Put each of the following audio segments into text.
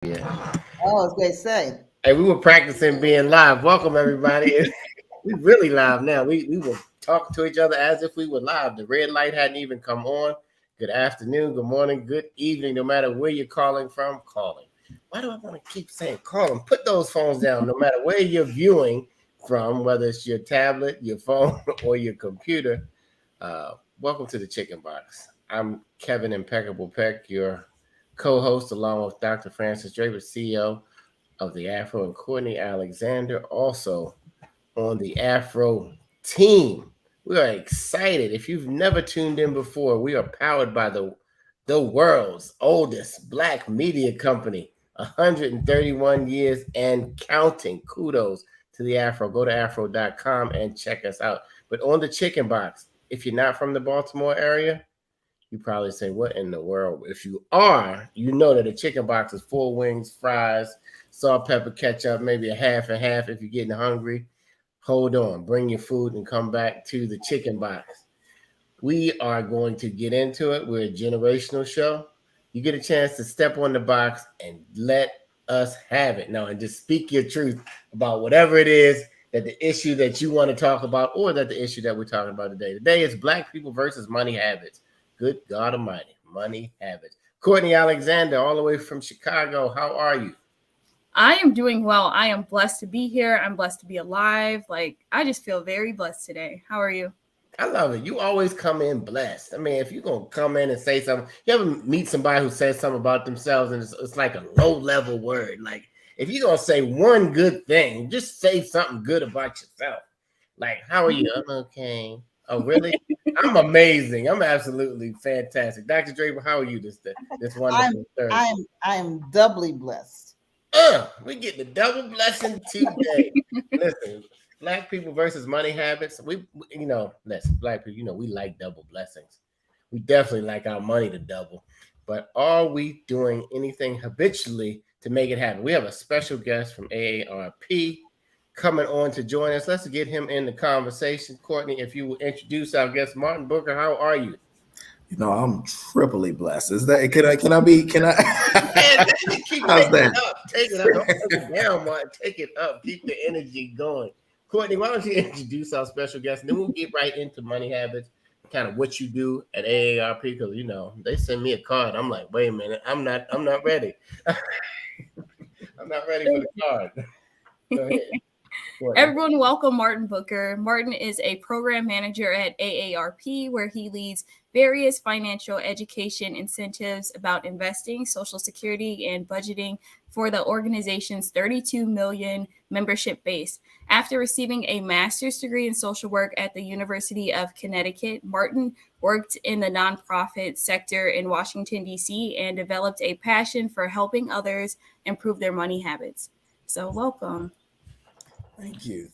Yeah. Oh, I was going to say. Hey, we were practicing being live. Welcome everybody. We really live now. We were talking to each other as if we were live. The red light hadn't even come on. Good afternoon, good morning, good evening, no matter where you're calling from, calling. Why do I want to keep saying calling? Put those phones down, no matter where you're viewing from, whether it's your tablet, your phone, or your computer. Welcome to the Chicken Box. I'm Kevin Impeccable Peck, your co-host, along with Dr. Francis Draper, CEO of the Afro, and Courtney Alexander, also on the Afro team. We are excited. If you've never tuned in before, we are powered by the world's oldest black media company, 131 years and counting. Kudos to the Afro. Go to afro.com and check us out. But on the Chicken Box, if you're not from the Baltimore area, you probably say, "What in the world?" If you are, you know that a chicken box is four wings, fries, salt, pepper, ketchup, maybe a half and half if you're getting hungry. Hold on, bring your food and come back to the chicken box. We are going to get into it. We're a generational show. You get a chance to step on the box and let us have it. Now, and just speak your truth about whatever it is that the issue that you want to talk about or that the issue that we're talking about today. Today is black people versus money habits. Good God Almighty, money habits. Courtney Alexander, all the way from Chicago. How are you? I am doing well. I am blessed to be here. I'm blessed to be alive. I just feel very blessed today. How are you? I love it. You always come in blessed. I mean, if you're going to come in and say something, you ever meet somebody who says something about themselves and it's like a low level word. Like, if you're going to say one good thing, just say something good about yourself. Like, how are you? I'm okay. Oh, really? I'm amazing. I'm absolutely fantastic. Dr. Draper, how are you this I'm wonderful Thursday? I'm doubly blessed. We get the double blessing today. Listen, black people versus money habits. Listen, black people, we like double blessings. We definitely like our money to double. But are we doing anything habitually to make it happen? We have a special guest from AARP coming on to join us. Let's get him in the conversation. Courtney, if you will introduce our guest, Martin Booker, how are you? I'm triply blessed. Is that can I Man, keep how's taking that? it up. Take it up. Don't take it down, Martin. Take it up. Keep the energy going. Courtney, why don't you introduce our special guest? And then we'll get right into money habits, kind of what you do at AARP, because they send me a card. I'm like, wait a minute, I'm not ready. I'm not ready for the card. Go ahead. Courtney. Everyone, welcome Martin Booker. Martin is a program manager at AARP, where he leads various financial education incentives about investing, Social Security, and budgeting for the organization's 32 million membership base. After receiving a master's degree in social work at the University of Connecticut, Martin worked in the nonprofit sector in Washington, D.C., and developed a passion for helping others improve their money habits. So, welcome.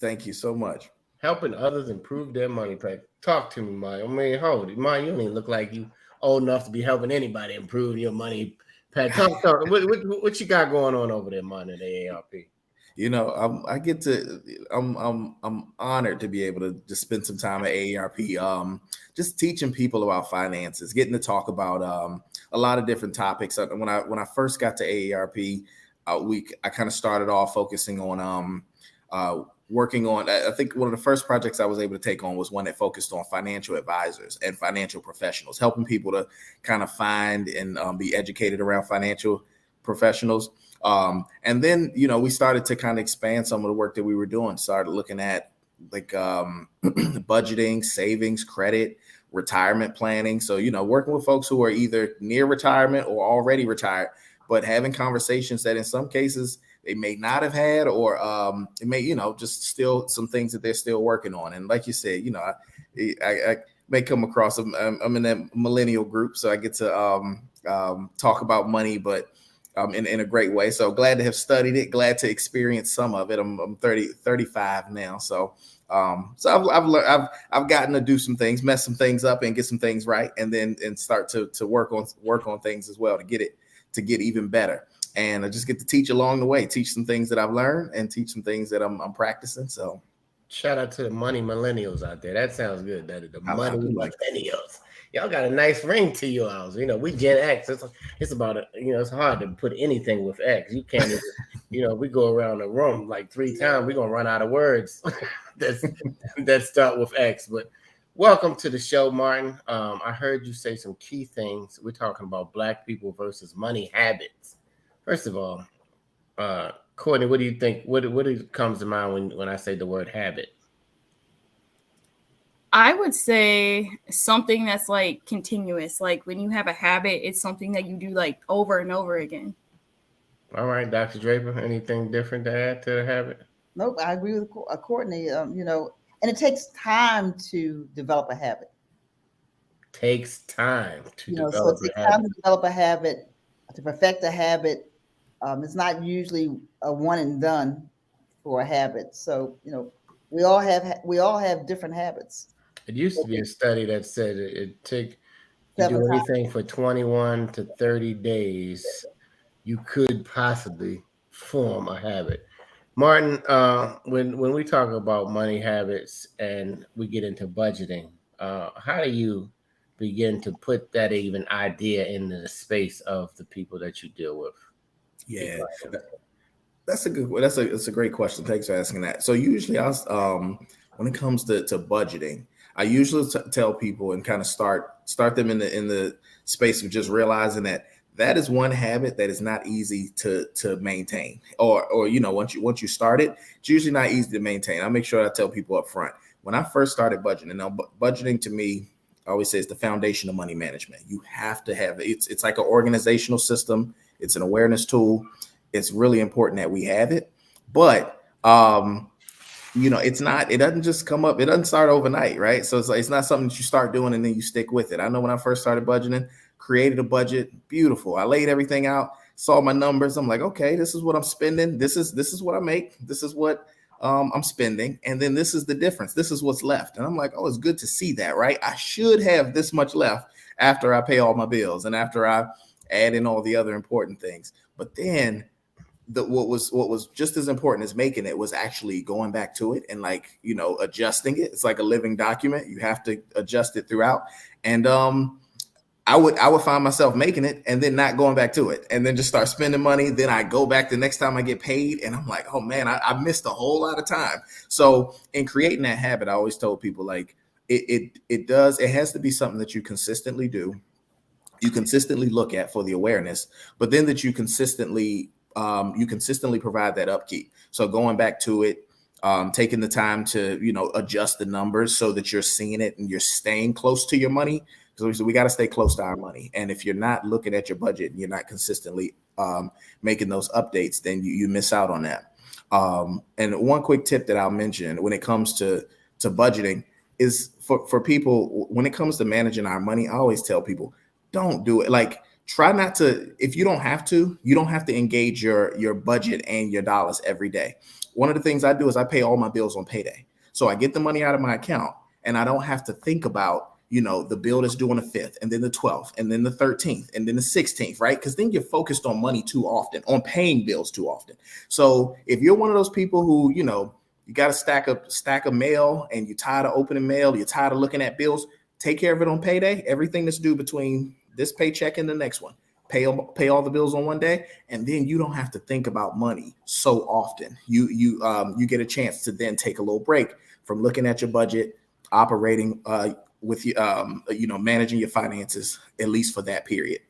Thank you so much. Helping others improve their money pay. Talk to me, Maya. I mean, hold it. Maya, you don't even look like you old enough to be helping anybody improve your money pay. Talk. What you got going on over there, Martin, at AARP? I get to. I'm honored to be able to just spend some time at AARP. Just teaching people about finances, getting to talk about a lot of different topics. When I first got to AARP, I kind of started off focusing on working on. I think one of the first projects I was able to take on was one that focused on financial advisors and financial professionals, helping people to kind of find and be educated around financial professionals. And then, we started to kind of expand some of the work that we were doing, started looking at like budgeting, savings, credit, retirement planning. So, working with folks who are either near retirement or already retired, but having conversations that in some cases they may not have had, or it may, just still some things that they're still working on. And like you said, I may come across, I'm in that millennial group, so I get to talk about money, but in a great way. So glad to have studied it, glad to experience some of it. I'm 35 now. So I've gotten to do some things, mess some things up and get some things right. And then start to work on things as well to get even better. And I just get to teach along the way, teach some things that I've learned and teach some things that I'm practicing. So shout out to the money millennials out there. That sounds good. That the money I do like millennials. Y'all got a nice ring to yours. We Gen X. It's about it's hard to put anything with X. You can't even, we go around the room like 3 times, we're gonna run out of words that start with X. But welcome to the show, Martin. I heard you say some key things. We're talking about Black people versus money habits. First of all, Courtney, what do you think? What comes to mind when I say the word habit? I would say something that's like continuous. Like when you have a habit, it's something that you do like over and over again. All right, Dr. Draper, anything different to add to the habit? Nope, I agree with Courtney. And it takes time to develop a habit. Takes time to So it develop takes a time habit. to develop a habit, to perfect a habit. It's not usually a one and done for a habit. So we all have different habits. It used to be a study that said it take you Seven do times. anything for 21 to 30 days, you could possibly form a habit. Martin, when we talk about money habits and we get into budgeting, how do you begin to put that even idea into the space of the people that you deal with? Yeah, that's a great question. Thanks for asking that. So usually when it comes to budgeting, I usually tell people and kind of start them in the space of just realizing that is one habit that is not easy to maintain, or once you start it, it's usually not easy to maintain. I make sure I tell people up front when I first started budgeting. Now, budgeting to me, I always say, it's the foundation of money management. You have to have it. It's like an organizational system. It's an awareness tool. It's really important that we have it, but it doesn't just come up. It doesn't start overnight, right? So it's not something that you start doing and then you stick with it. I know when I first started budgeting, created a budget, beautiful. I laid everything out, saw my numbers. I'm like, okay, this is what I'm spending. This is what I make. This is what I'm spending. And then this is the difference. This is what's left. And I'm like, oh, it's good to see that, right? I should have this much left after I pay all my bills and after I add in all the other important things. But then what was just as important as making it was actually going back to it and adjusting it. It's like a living document. You have to adjust it throughout. And I would find myself making it and then not going back to it and then just start spending money. Then I go back the next time I get paid and I'm like, oh man, I missed a whole lot of time. So in creating that habit, I always told people it has to be something that you consistently do. You consistently look at for the awareness, but then that you consistently provide that upkeep. So going back to it, taking the time to, adjust the numbers so that you're seeing it and you're staying close to your money. So we got to stay close to our money. And if you're not looking at your budget and you're not consistently making those updates, then you miss out on that. And one quick tip that I'll mention when it comes to budgeting is for people, when it comes to managing our money, I always tell people, don't do it. Try not to, if you don't have to engage your budget and your dollars every day. One of the things I do is I pay all my bills on payday. So I get the money out of my account and I don't have to think about, the bill that's due on the 5th and then the 12th and then the 13th and then the 16th, right? Because then you're focused on money too often, on paying bills too often. So if you're one of those people who, you got to stack of mail and you're tired of opening mail, you're tired of looking at bills, take care of it on payday. Everything that's due between this paycheck and the next one, pay all the bills on one day, and then you don't have to think about money so often. You get a chance to then take a little break from looking at your budget, operating with managing your finances, at least for that period.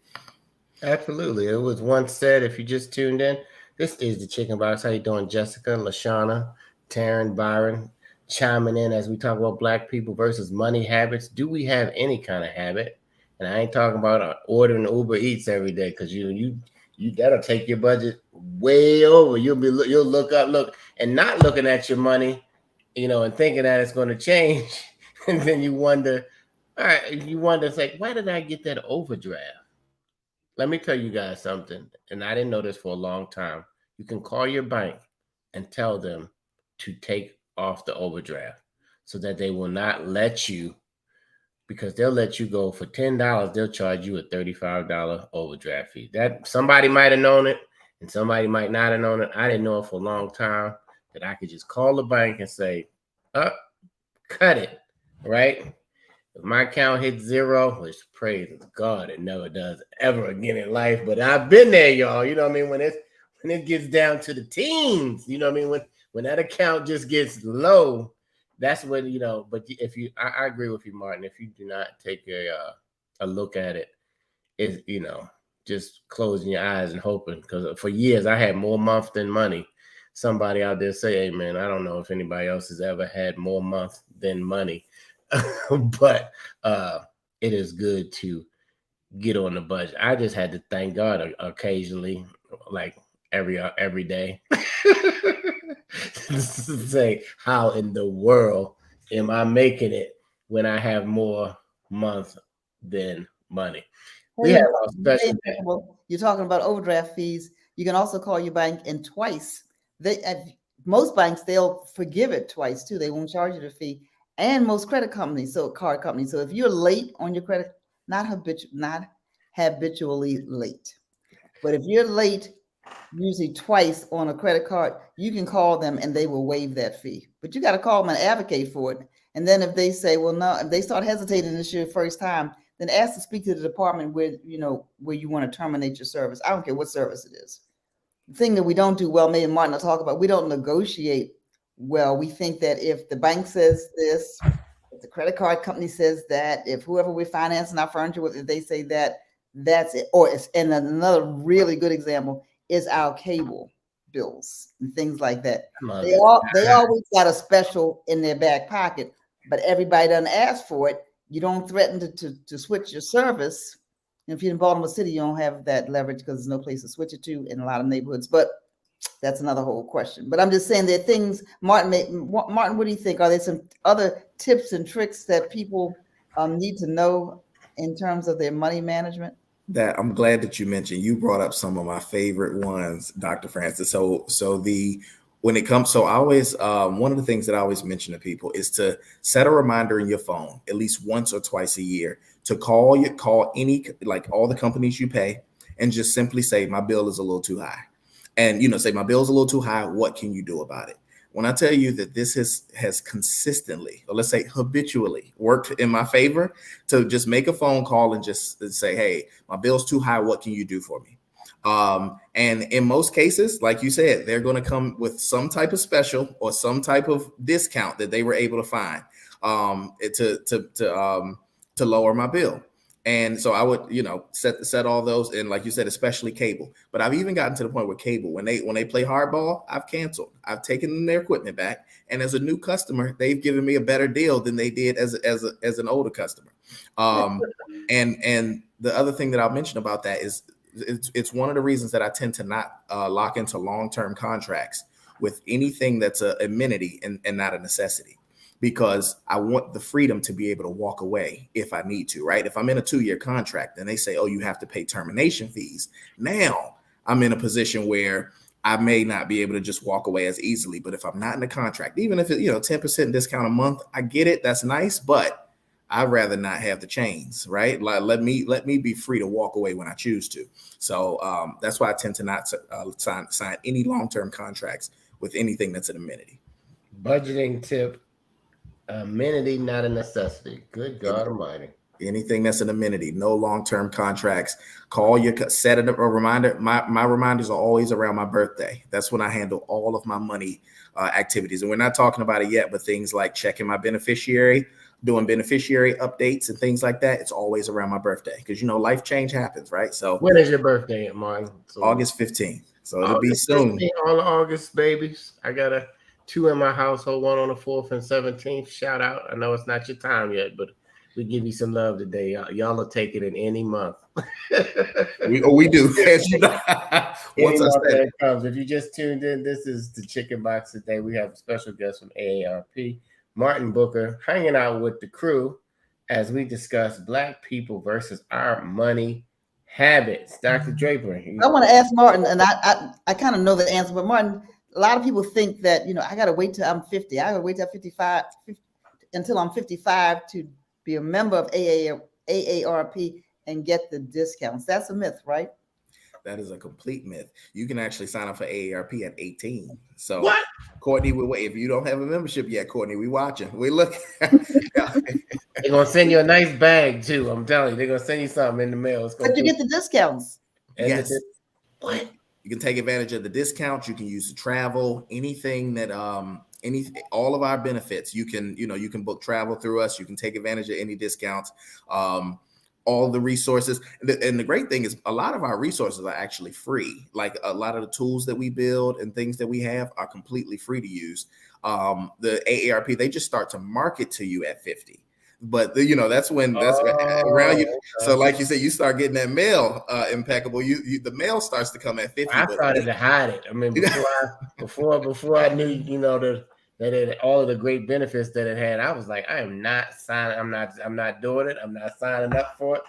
Absolutely. It was once said, if you just tuned in, this is the Chicken Box. How you doing, Jessica, LaShawna, Taryn, Byron, chiming in as we talk about Black people versus money habits. Do we have any kind of habit? And I ain't talking about ordering Uber Eats every day, because you that'll take your budget way over. You'll look and not looking at your money, and thinking that it's going to change, and then you wonder, all right, it's like, why did I get that overdraft? Let me tell you guys something, and I didn't know this for a long time. You can call your bank and tell them to take off the overdraft so that they will not let you, because they'll let you go for $10. They'll charge you a $35 overdraft fee. That somebody might have known it and somebody might not have known it. I didn't know it for a long time, that I could just call the bank and say, cut it, right? If my account hits zero, which praise God it never does ever again in life, but I've been there, y'all. You know what I mean? When it gets down to the teens, you know what I mean? When that account just gets low, that's when, you know. But if you, I agree with you, Martin. If you do not take a look at it, is, you know, just closing your eyes and hoping. Because for years I had more month than money. Somebody out there say, hey man, I don't know if anybody else has ever had more month than money. But it is good to get on the budget. I just had to thank God occasionally, like every day. Say, how in the world am I making it when I have more month than money? We Hey, have a special day. you're talking about overdraft fees. You can also call your bank and twice. Most banks, they'll forgive it twice too. They won't charge you the fee. And most credit companies, so card companies. So if you're late on your credit, not habitually late, but if you're late, usually twice on a credit card, you can call them and they will waive that fee. But you got to call them and advocate for it. And then if they say, well, no, if they start hesitating this your first time, then ask to speak to the department where you want to terminate your service. I don't care what service it is. The thing that we don't do well, me and Martin will talk about, we don't negotiate well. We think that if the bank says this, if the credit card company says that, if whoever we're financing our furniture with, if they say that, that's it. And another really good example is our cable bills and things like that. They always got a special in their back pocket, but everybody doesn't ask for it. You don't threaten to switch your service. And if you're in Baltimore City, you don't have that leverage because there's no place to switch it to in a lot of neighborhoods. But that's another whole question. But I'm just saying there are things, Martin, what do you think? Are there some other tips and tricks that people need to know in terms of their money management? That I'm glad that you mentioned. You brought up some of my favorite ones, Dr. Francis. When it comes, so I always, one of the things that I always mention to people is to set a reminder in your phone at least once or twice a year to call any, like all the companies you pay, and just simply say, my bill is a little too high. And, say my bill's a little too high. What can you do about it? When I tell you that this has consistently, or let's say habitually, worked in my favor to just make a phone call and just say, hey, my bill's too high. What can you do for me? And in most cases, like you said, they're going to come with some type of special or some type of discount that they were able to find to lower my bill. And so I would, set all those, and like you said, especially cable. But I've even gotten to the point where cable, when they play hardball, I've canceled. I've taken their equipment back, and as a new customer, they've given me a better deal than they did as an older customer. And the other thing that I'll mention about that is it's one of the reasons that I tend to not lock into long-term contracts with anything that's an amenity and not a necessity, because I want the freedom to be able to walk away if I need to, right? If I'm in a 2-year contract and they say, oh, you have to pay termination fees, now I'm in a position where I may not be able to just walk away as easily. But if I'm not in the contract, even if it's 10% discount a month, I get it. That's nice, but I'd rather not have the chains, right? Like, let me be free to walk away when I choose to. So that's why I tend to not sign any long-term contracts with anything that's an amenity. Budgeting tip: amenity, not a necessity. Good God Almighty. Anything that's an amenity, no long-term contracts. Set a reminder. My reminders are always around my birthday. That's when I handle all of my money activities. And we're not talking about it yet, but things like checking my beneficiary, doing beneficiary updates and things like that. It's always around my birthday because, life change happens, right? So when is your birthday, Martin? So, August 15th. So it'll be soon. All August babies. I got 2 in my household, one on the 4th and 17th. Shout out. I know it's not your time yet, but we give you some love today. Y'all will take it in any month. we do. Once that comes. If you just tuned in, this is the Chicken Box today. We have a special guest from AARP, Martin Booker, hanging out with the crew as we discuss Black people versus our money habits. Dr. Draper. I want to ask Martin, and I kind of know the answer, but Martin, a lot of people think that, I got to wait till I'm 50. I got to wait till 55 until I'm 55 to be a member of AARP and get the discounts. That's a myth, right? That is a complete myth. You can actually sign up for AARP at 18. So what? Courtney, if you don't have a membership yet, Courtney, we watching. We look. They're gonna send you a nice bag too. I'm telling you, they're gonna send you something in the mail. It's gonna But you be get the discounts. and Yes. what? You can take advantage of the discounts. You can use the travel, anything that all of our benefits. You can book travel through us. You can take advantage of any discounts. All the resources, and the great thing is a lot of our resources are actually free. Like a lot of the tools that we build and things that we have are completely free to use. The AARP, they just start to market to you at 50. But that's around you. So Okay. like you said, you start getting that mail impeccable. The mail starts to come at 50. I But started to hide it. I mean, before I knew, all of the great benefits that it had, I was like, I am not signing. I'm not doing it. I'm not signing up for it.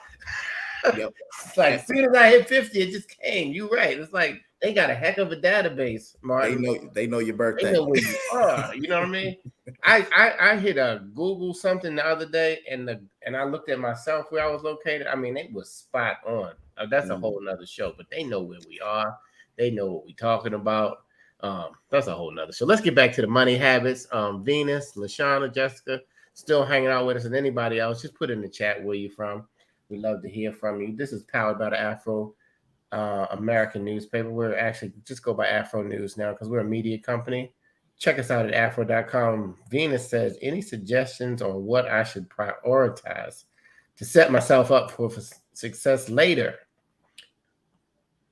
yep. It's like as soon as I hit 50, it just came. You're right. It's like they got a heck of a database, Martin. They know your birthday. They know where you are. You know what I mean? I hit a Google something the other day, and I looked at myself where I was located. I mean, it was spot on. That's a whole nother show, but they know where we are. They know what we're talking about. That's a whole nother show. Let's get back to the money habits. Venus, Lashana, Jessica, still hanging out with us, and anybody else, just put in the chat where you're from. We love to hear from you. This is powered by the Afro American newspaper. We're actually just go by Afro News now because we're a media company. Check us out at afro.com. Venus says, any suggestions on what I should prioritize to set myself up for success later?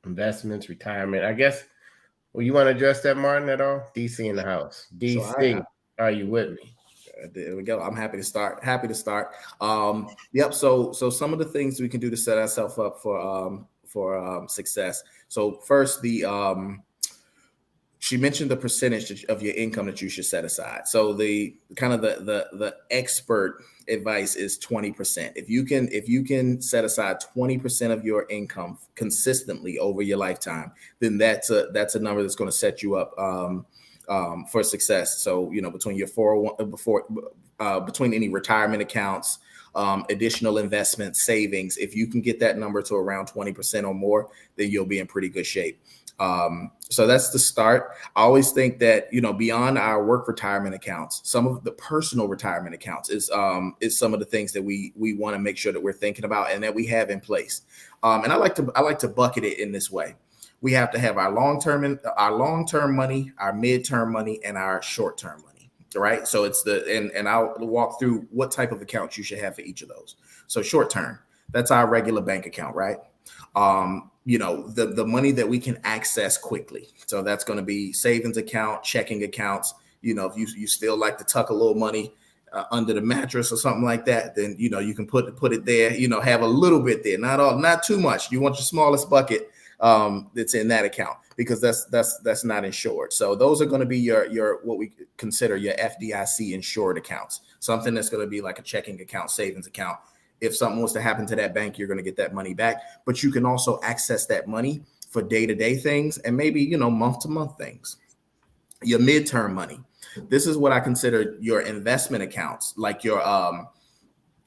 Investments, retirement. I guess, well, you want to address that, Martin, at all? DC in the house. DC, are you with me? There we go. I'm happy to start. Yep. So some of the things we can do to set ourselves up for success. So first, she mentioned the percentage of your income that you should set aside. So the kind of the expert advice is 20%. If you can set aside 20% of your income consistently over your lifetime, then that's a number that's going to set you up for success. So between your 401 between any retirement accounts, additional investments, savings, if you can get that number to around 20% or more, then you'll be in pretty good shape. So that's the start. I always think that, beyond our work retirement accounts, some of the personal retirement accounts is some of the things that we want to make sure that we're thinking about and that we have in place. And I like to bucket it in this way. We have to have our long-term money, our mid-term money, and our short-term money. Right. So it's and I'll walk through what type of accounts you should have for each of those. So short-term, that's our regular bank account, right? The money that we can access quickly. So that's going to be savings account, checking accounts. If you still like to tuck a little money under the mattress or something like that, then you can put it there. Have a little bit there, not too much. You want your smallest bucket that's in that account because that's not insured. So those are going to be your what we consider your FDIC insured accounts. Something that's going to be like a checking account, savings account. If something was to happen to that bank, you're going to get that money back. But you can also access that money for day-to-day things and maybe, month-to-month things. Your midterm money. This is what I consider your investment accounts. Like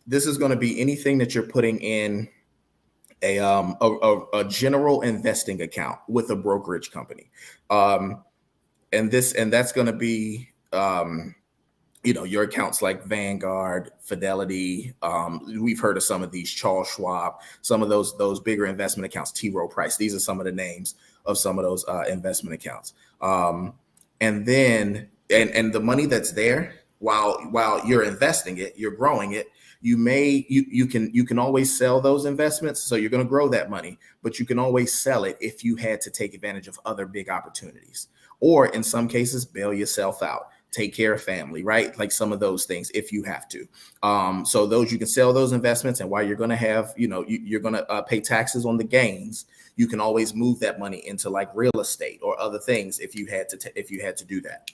this is going to be anything that you're putting in a general investing account with a brokerage company. And that's going to be your accounts like Vanguard, Fidelity. We've heard of some of these, Charles Schwab, some of those bigger investment accounts, T. Rowe Price. These are some of the names of some of those investment accounts. And then the money that's there while you're investing it, you're growing it. You can always sell those investments. So you're going to grow that money, but you can always sell it if you had to take advantage of other big opportunities, or in some cases, bail yourself out. Take care of family, right? Like some of those things if you have to. So those, you can sell those investments, and while you're going to have, you're going to pay taxes on the gains, you can always move that money into like real estate or other things if you had to do that.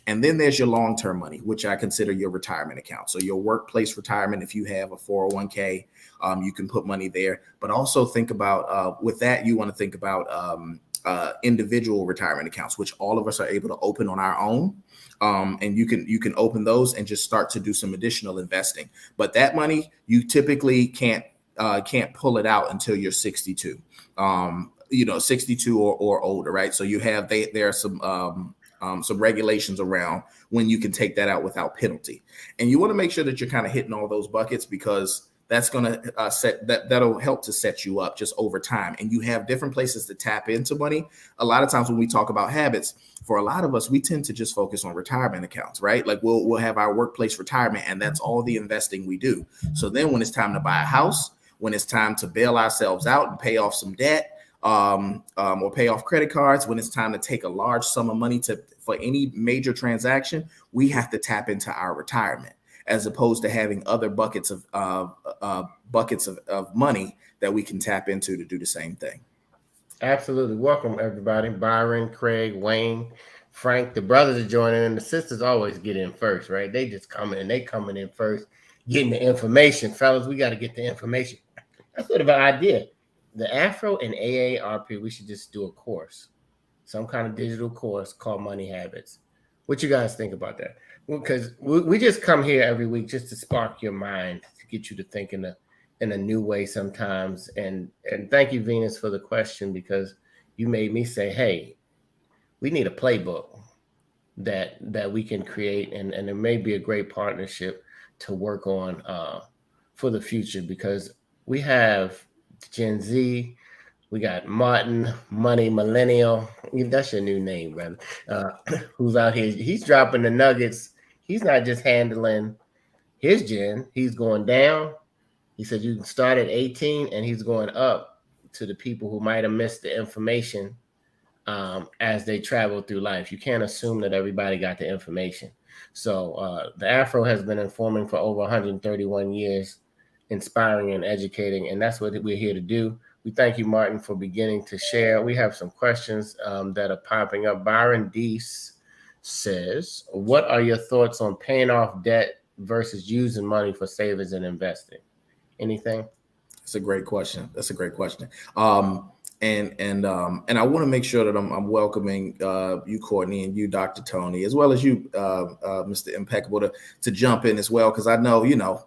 And then there's your long-term money, which I consider your retirement account. So your workplace retirement, if you have a 401k, you can put money there. But also think about, with that, you want to think about individual retirement accounts, which all of us are able to open on our own. And you can open those and just start to do some additional investing. But that money, you typically can't pull it out until you're 62, 62 or older, right? So you have there are some some regulations around when you can take that out without penalty. And you want to make sure that you're kind of hitting all those buckets, because that's going to that'll help to set you up just over time. And you have different places to tap into money. A lot of times when we talk about habits, for a lot of us, we tend to just focus on retirement accounts, right? Like we'll have our workplace retirement, and that's all the investing we do. So then when it's time to buy a house, when it's time to bail ourselves out and pay off some debt, or pay off credit cards, when it's time to take a large sum of money for any major transaction, we have to tap into our retirement, as opposed to having other buckets of money that we can tap into to do the same thing. Absolutely. Welcome, everybody. Byron, Craig, Wayne, Frank. The brothers are joining in. The sisters always get in first, right? They just coming in first, getting the information. Fellas, we got to get the information. That's sort of an idea. The Afro and AARP, we should just do a course, some kind of digital course called Money Habits. What you guys think about that? Because we just come here every week just to spark your mind, to get you to think in a new way sometimes. And thank you, Venus, for the question, because you made me say, hey, we need a playbook that we can create, and it may be a great partnership to work on for the future, because we have Gen Z, we got Martin, Money Millennial. That's your new name, brother. Who's out here? He's dropping the nuggets. He's not just handling his gen. He's going down. He said you can start at 18, and he's going up to the people who might have missed the information as they travel through life. You can't assume that everybody got the information. So the Afro has been informing for over 131 years, inspiring and educating, and that's what we're here to do. We thank you, Martin, for beginning to share. We have some questions that are popping up. Byron Deese says, what are your thoughts on paying off debt versus using money for savings and investing? Anything? That's a great question. And I want to make sure that I'm welcoming you, Courtney, and you, Dr. Tony, as well as you, Mr. Impeccable, to jump in as well, because I know,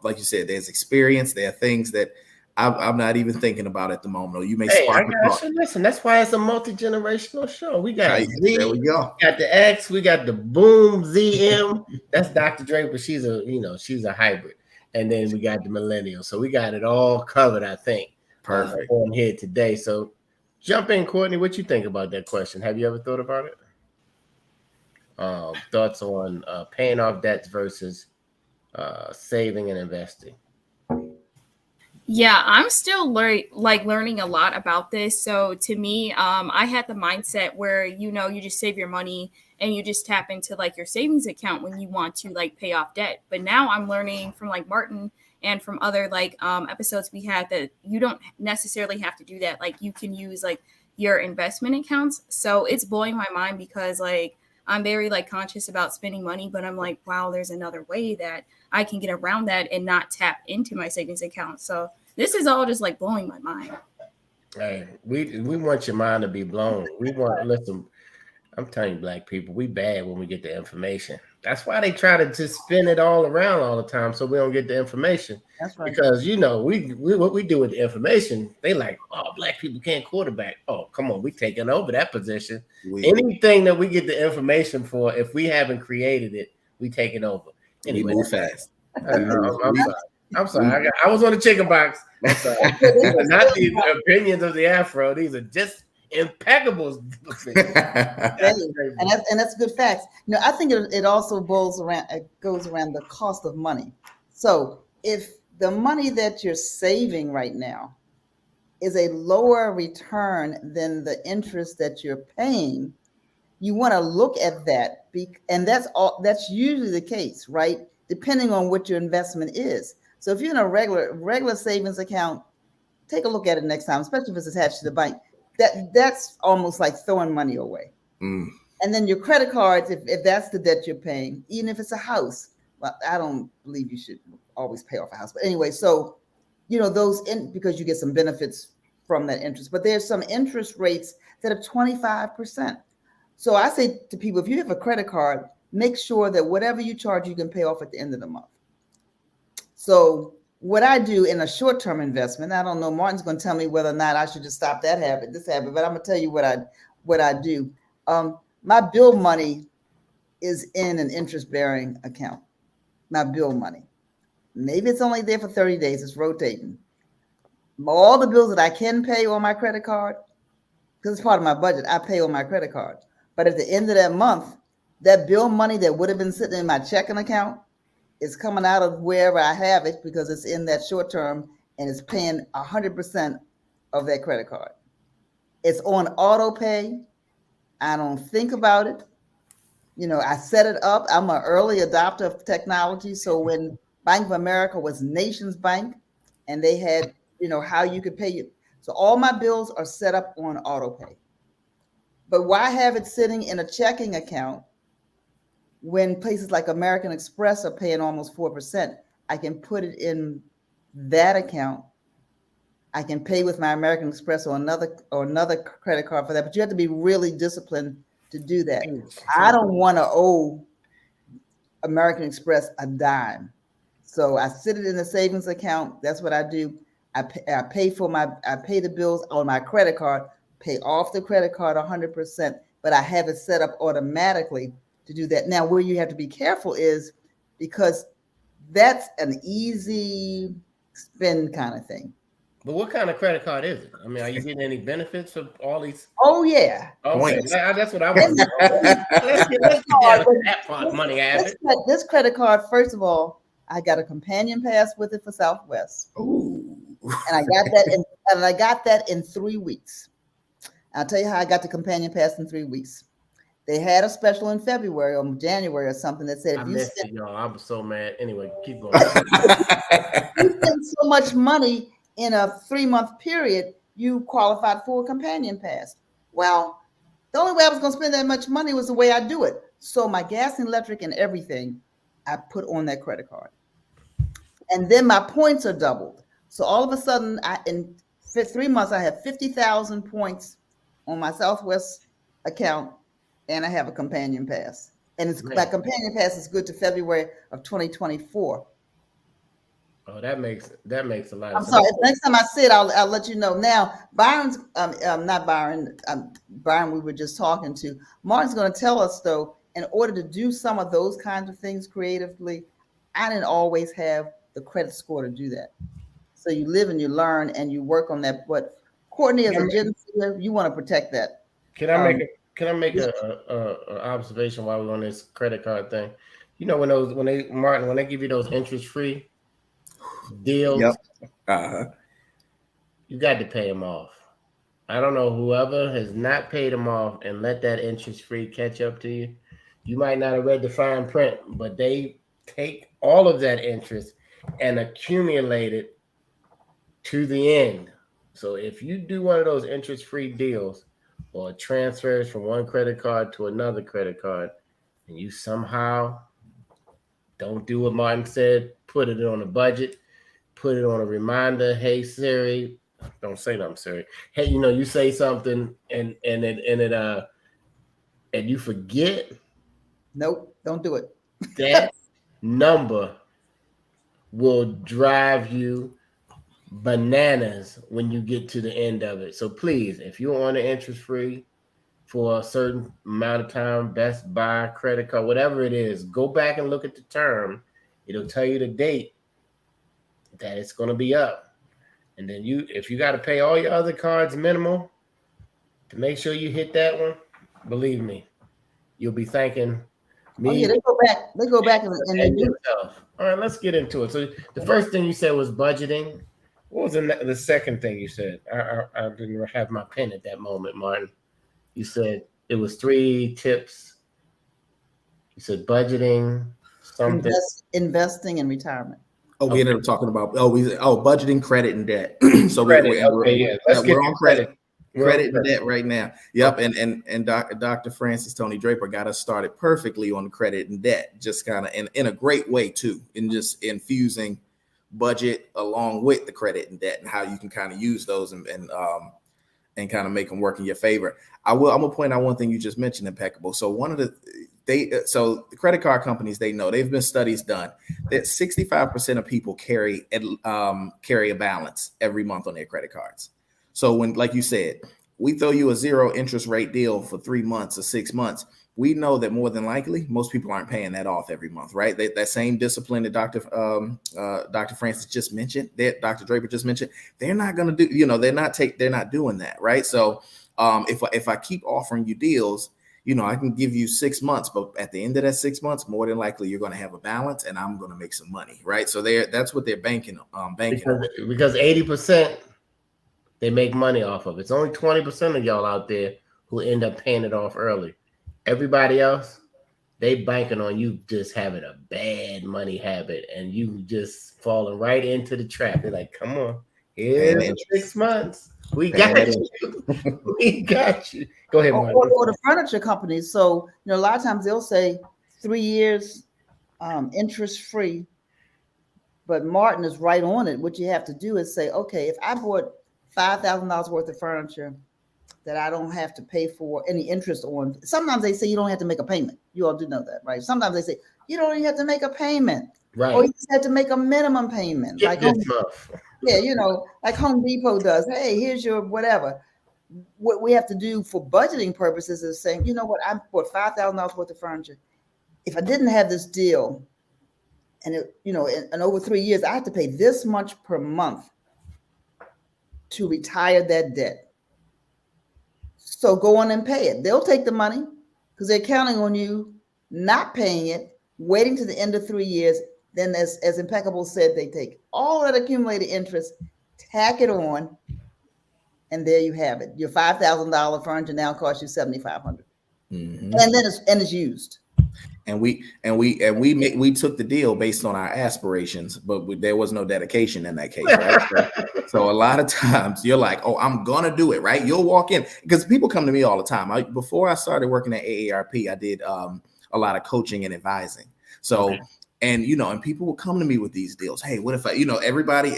like you said, there's experience, there are things that I'm not even thinking about at the moment. Or you may spark a thought. Listen, that's why it's a multi-generational show. We got Z, there we go. We got the X, we got the Boom ZM. That's Dr. Draper. She's a hybrid, and then we got the millennial. So we got it all covered, I think. Perfect. On here today. So jump in, Courtney. What you think about that question? Have you ever thought about it? Thoughts on paying off debts versus saving and investing? Yeah, I'm still learning a lot about this. So to me, I had the mindset where, you just save your money and you just tap into your savings account when you want to pay off debt. But now I'm learning from Martin and from other episodes we had that you don't necessarily have to do that. You can use your investment accounts. So it's blowing my mind, because I'm very conscious about spending money, but I'm wow, there's another way that I can get around that and not tap into my savings account. So this is all just blowing my mind. Hey, we want your mind to be blown. Listen, I'm telling you, Black people, we bad when we get the information. That's why they try to just spin it all around all the time, so we don't get the information. That's right. Because we what we do with the information, they oh, Black people can't quarterback. Oh, come on, we taking over that position. Anything that we get the information for, if we haven't created it, we take it over. Anyway, we move fast. I'm sorry. I was on the chicken box. I'm sorry. Not the opinions of the Afro. These are just impeccable. and that's good facts. I think it also goes around the cost of money. So if the money that you're saving right now is a lower return than the interest that you're paying, you want to look at that, and that's usually the case, right? Depending on what your investment is. So if you're in a regular savings account, take a look at it next time, especially if it's attached to the bank. That's almost like throwing money away. And then your credit cards, if that's the debt you're paying, even if it's a house, well, I don't believe you should always pay off a house. But anyway, so those because you get some benefits from that interest. But there's some interest rates that are 25%. So I say to people, if you have a credit card, make sure that whatever you charge, you can pay off at the end of the month. So what I do in a short-term investment, I don't know, Martin's going to tell me whether or not I should just stop this habit, but I'm going to tell you what I do. My bill money is in an interest-bearing account, my bill money. Maybe it's only there for 30 days, it's rotating. All the bills that I can pay on my credit card, because it's part of my budget, I pay on my credit card. But at the end of that month, that bill money that would have been sitting in my checking account is coming out of wherever I have it because it's in that short term and it's paying 100% of that credit card. It's on auto pay. I don't think about it. I set it up. I'm an early adopter of technology. So when Bank of America was Nations Bank and they had, how you could pay you. So all my bills are set up on auto pay. But why have it sitting in a checking account when places like American Express are paying almost 4%? I can put it in that account. I can pay with my American Express or another credit card for that. But you have to be really disciplined to do that. I don't want to owe American Express a dime. So I sit it in a savings account. That's what I do. I pay the bills on my credit card, pay off the credit card 100%, but I have it set up automatically to do that. Now, where you have to be careful is because that's an easy spend kind of thing. But what kind of credit card is it? I mean, are you getting any benefits of all these? Oh, yeah. Okay, that's what I want to know. Let's get down to that part, money Abbott. This credit card, first of all, I got a companion pass with it for Southwest. Ooh. And I got that in 3 weeks. I'll tell you how I got the companion pass in 3 weeks. They had a special in February or January or something that said, I missed it, y'all. I was so mad. Anyway, keep going. you spend so much money in a 3-month period, you qualified for a companion pass. Well, the only way I was going to spend that much money was the way I do it. So my gas and electric and everything, I put on that credit card. And then my points are doubled. So all of a sudden, in 3 months, I have 50,000 points on my Southwest account, and I have a companion pass. And my companion pass is good to February of 2024. Oh, that makes a lot of I'm sense. sorry. Next time I see it, I'll let you know. Now, Byron's not Byron. Byron, we were just talking to. Martin's going to tell us though. In order to do some of those kinds of things creatively, I didn't always have the credit score to do that. So you live and you learn and you work on that. But Courtney, as a gym leader, you want to protect that. Can I make a observation while we're on this credit card thing? When they give you those interest-free deals, yep. You got to pay them off. I don't know whoever has not paid them off and let that interest-free catch up to you. You might not have read the fine print, but they take all of that interest and accumulate it to the end. So if you do one of those interest-free deals or transfers from one credit card to another credit card, and you somehow don't do what Martin said, put it on a budget, put it on a reminder, hey Siri, don't say nothing, Siri. Hey, you say something and you forget. Nope, don't do it. That number will drive you bananas when you get to the end of it. So please, if you're on the interest free for a certain amount of time, Best Buy, credit card, whatever it is, go back and look at the term. It'll tell you the date that it's going to be up. And then if you got to pay all your other cards minimal to make sure you hit that one, believe me, you'll be thanking me. Oh yeah, they go back and they do yourself. All right, let's get into it. So the first thing you said was budgeting. What was the second thing you said? I didn't have my pen at that moment, Martin. You said it was 3 tips. You said budgeting, something. Investing and retirement. We ended up talking about budgeting, credit, and debt. So we're on credit. Credit and debt right now. Yep. And Dr. Francis Tony Draper got us started perfectly on credit and debt, just kind of in a great way too, in just infusing budget along with the credit and debt and how you can kind of use those and kind of make them work in your favor. I'm gonna point out one thing you just mentioned, Impeccable. So the credit card companies, they know, they've been studies done that 65% of people carry a balance every month on their credit cards. So when, like you said, we throw you a 0 interest rate deal for 3 months or 6 months, we know that more than likely most people aren't paying that off every month, right? That same discipline that Dr. Francis just mentioned, that Dr. Draper just mentioned, they're not going to do, they're not doing that, right? So if I keep offering you deals, I can give you 6 months, but at the end of that 6 months, more than likely you're going to have a balance, and I'm going to make some money, right? So that's what they're banking on. Because 80% they make money off of. It's only 20% of y'all out there who end up paying it off early. Everybody else, they banking on you just having a bad money habit and you just falling right into the trap. They're like, come on, here's 6 months. We got you. We got you. Go ahead, Martin. Or the furniture companies. So, a lot of times they'll say 3 years interest free. But Martin is right on it. What you have to do is say, okay, if I bought $5,000 worth of furniture that I don't have to pay for any interest on. Sometimes they say you don't have to make a payment. You all do know that, right? Sometimes they say you don't even have to make a payment. Right. Or you just have to make a minimum payment. Like like Home Depot does. Hey, here's your whatever. What we have to do for budgeting purposes is saying, you know what, I bought $5,000 worth of furniture. If I didn't have this deal, and in over 3 years, I have to pay this much per month to retire that debt. So go on and pay it. They'll take the money because they're counting on you not paying it, waiting to the end of 3 years. Then, as Impeccable said, they take all that accumulated interest, tack it on, and there you have it. Your $5,000 furniture now costs you $7,500, and then it's used. And we took the deal based on our aspirations, but there was no dedication in that case, right? So a lot of times you're like, oh, I'm gonna do it, right? You'll walk in, because people come to me all the time. Before I started working at AARP, I did a lot of coaching and advising. So and people will come to me with these deals. Hey, what if I, everybody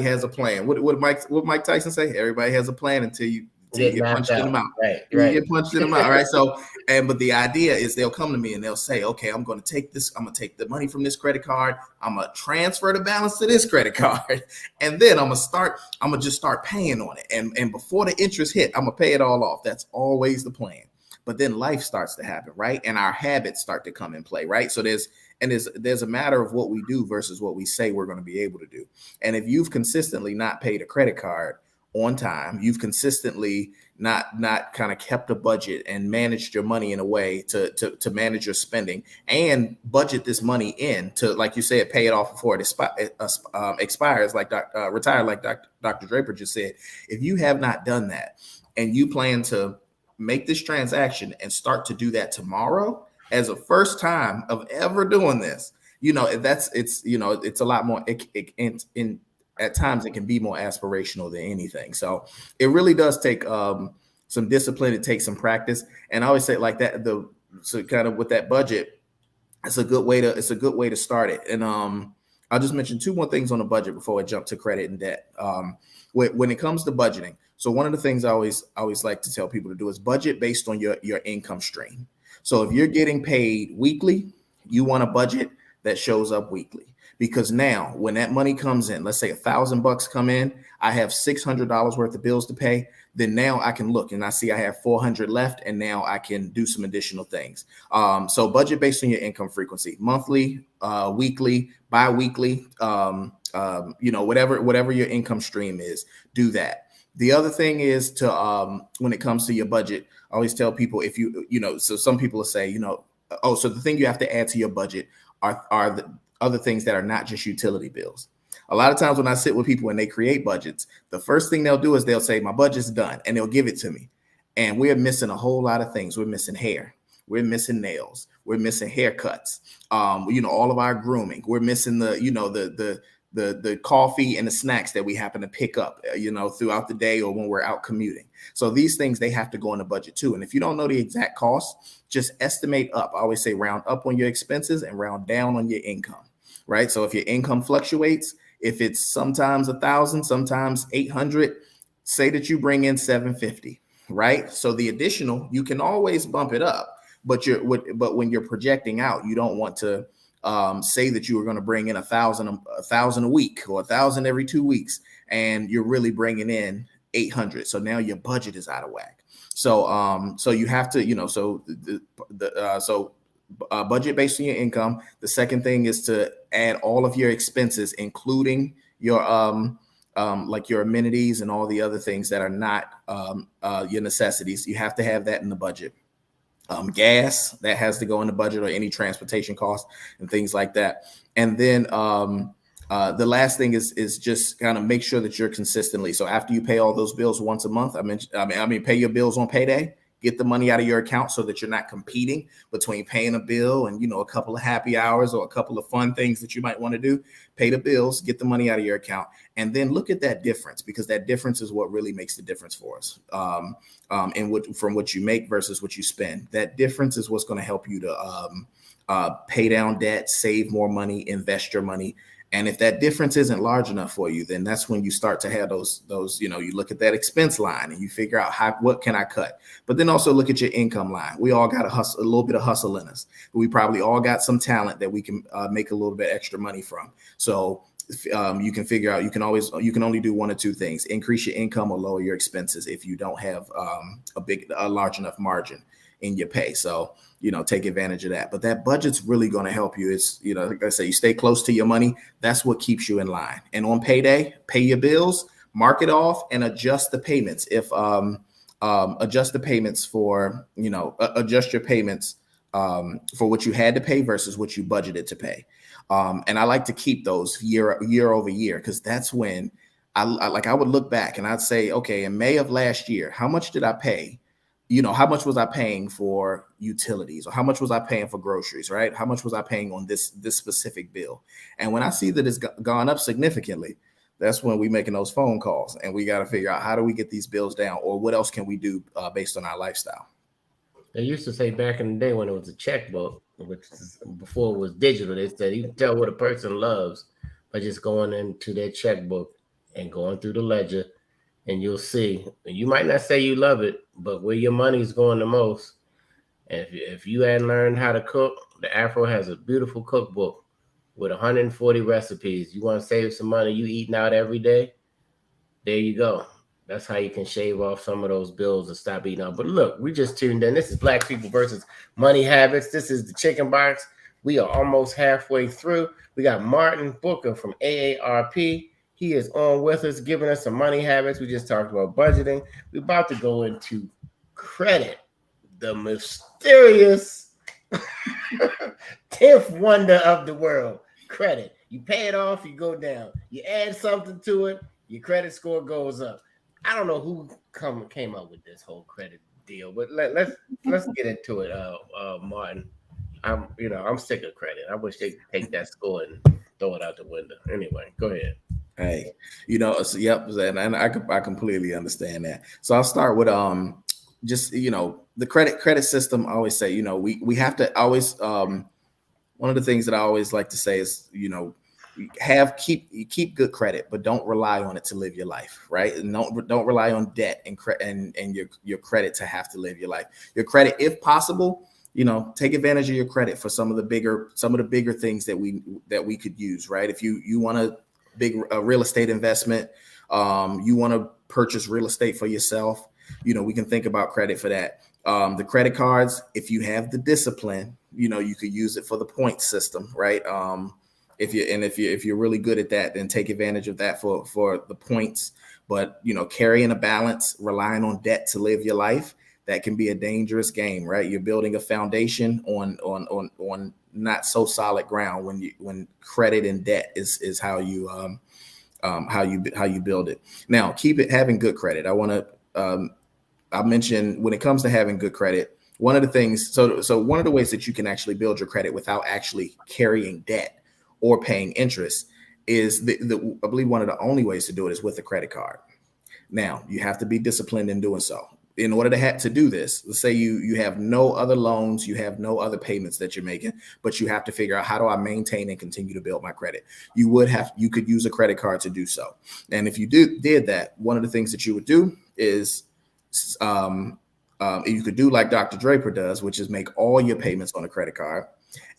has a plan. What Mike Tyson say? Everybody has a plan until you get punched in the mouth. Right. You get punched in the mouth. All right. So, but the idea is they'll come to me and they'll say, okay, I'm going to take the money from this credit card. I'm going to transfer the balance to this credit card. And then I'm going to just start paying on it. And before the interest hit, I'm going to pay it all off. That's always the plan. But then life starts to happen, right? And our habits start to come in play, right? So there's a matter of what we do versus what we say we're going to be able to do. And if you've consistently not paid a credit card on time, you've consistently not kind of kept a budget and managed your money in a way to manage your spending and budget this money in to, like you said, pay it off before it expires, like retire, like Dr. Draper just said. If you have not done that and you plan to make this transaction and start to do that tomorrow as a first time of ever doing this, it's a lot more at times it can be more aspirational than anything. So it really does take some discipline. It takes some practice. And I always say like that, so kind of with that budget, it's a good way to start it. And I'll just mention 2 more things on the budget before I jump to credit and debt. When it comes to budgeting, so one of the things I always like to tell people to do is budget based on your income stream. So if you're getting paid weekly, you want a budget that shows up weekly. Because now when that money comes in, let's say $1,000 come in, I have $600 worth of bills to pay. Then now I can look and I see I have 400 left, and now I can do some additional things. So budget based on your income frequency, monthly, weekly, bi-weekly, whatever your income stream is, do that. The other thing is to, when it comes to your budget, I always tell people so some people will say, so the thing you have to add to your budget are the other things that are not just utility bills. A lot of times when I sit with people and they create budgets, the first thing they'll do is they'll say, my budget's done, and they'll give it to me. And we're missing a whole lot of things. We're missing hair. We're missing nails. We're missing haircuts. All of our grooming. We're missing the coffee and the snacks that we happen to pick up, throughout the day or when we're out commuting. So these things, they have to go in the budget too. And if you don't know the exact cost, just estimate up. I always say round up on your expenses and round down on your income, right? So if your income fluctuates, if it's sometimes 1,000, sometimes 800, say that you bring in 750, right? So the additional, you can always bump it up, but when you're projecting out, you don't want to say that you were going to bring in 1,000 a week or 1,000 every 2 weeks, and you're really bringing in 800. So now your budget is out of whack. So you have to, budget based on your income. The second thing is to add all of your expenses, including your like your amenities and all the other things that are not your necessities. You have to have that in the budget. Gas that has to go in the budget, or any transportation costs and things like that. And then the last thing is just kind of make sure that you're consistently. So after you pay all those bills once a month, I mean, pay your bills on payday. Get the money out of your account so that you're not competing between paying a bill and, a couple of happy hours or a couple of fun things that you might want to do. Pay the bills, get the money out of your account, and then look at that difference, because that difference is what really makes the difference for us. And from what you make versus what you spend, that difference is what's going to help you to pay down debt, save more money, invest your money. And if that difference isn't large enough for you, then that's when you start to have those, you look at that expense line and you figure out what can I cut? But then also look at your income line. We all got a little bit of hustle in us. We probably all got some talent that we can make a little bit extra money from. So you can figure out, you can only do one or two things: increase your income or lower your expenses if you don't have a large enough margin in your pay. So, take advantage of that. But that budget's really going to help you. It's, like I say, you stay close to your money. That's what keeps you in line. And on payday, pay your bills, mark it off, and adjust the payments. If adjust the payments for, adjust your payments for what you had to pay versus what you budgeted to pay. And I like to keep those year over year, because that's when I would look back and I'd say, okay, in May of last year, how much did I pay? How much was I paying for utilities, or how much was I paying for groceries, right? How much was I paying on this specific bill? And when I see that it's gone up significantly, that's when we making those phone calls, and we got to figure out, how do we get these bills down, or what else can we do based on our lifestyle? They used to say back in the day, when it was a checkbook, which is before it was digital, they said you can tell what a person loves by just going into their checkbook and going through the ledger, and you'll see. You might not say you love it, but where your money's going the most. And if you hadn't learned how to cook, the Afro has a beautiful cookbook with 140 recipes. You want to save some money, you eating out every day, there you go. That's how you can shave off some of those bills and stop eating out. But look, we just tuned in. This is Black People versus Money Habits. This is the Chicken Box. We are almost halfway through. We got Martin Booker from AARP. He is on with us, giving us some money habits. We just talked about budgeting. We're about to go into credit, the mysterious 10th wonder of the world. Credit. You pay it off, you go down. You add something to it, your credit score goes up. I don't know who came up with this whole credit deal, but let's get into it, Martin. I'm sick of credit. I wish they could take that score and throw it out the window. Anyway, go ahead. Hey, so, yep, and I completely understand that. So I'll start with just the credit system. I always say, we have to always one of the things that I always like to say is, keep good credit, but don't rely on it to live your life, right? And don't rely on debt and your credit to have to live your life. Your credit, if possible, take advantage of your credit for some of the bigger things that we could use, right? If you want a big real estate investment, you want to purchase real estate for yourself, we can think about credit for that. The credit cards, if you have the discipline, you could use it for the point system, right? If you're really good at that, then take advantage of that for the points. But carrying a balance, relying on debt to live your life, that can be a dangerous game, right? You're building a foundation on not so solid ground when credit and debt is how you build it. Now, having good credit. I mentioned, when it comes to having good credit, one of the things. So one of the ways that you can actually build your credit without actually carrying debt or paying interest is I believe one of the only ways to do it is with a credit card. Now, you have to be disciplined in doing so. In order to do this, let's say you have no other loans, you have no other payments that you're making, but you have to figure out, how do I maintain and continue to build my credit? You could use a credit card to do so. And if you did that, one of the things that you would do is you could do like Dr. Draper does, which is make all your payments on a credit card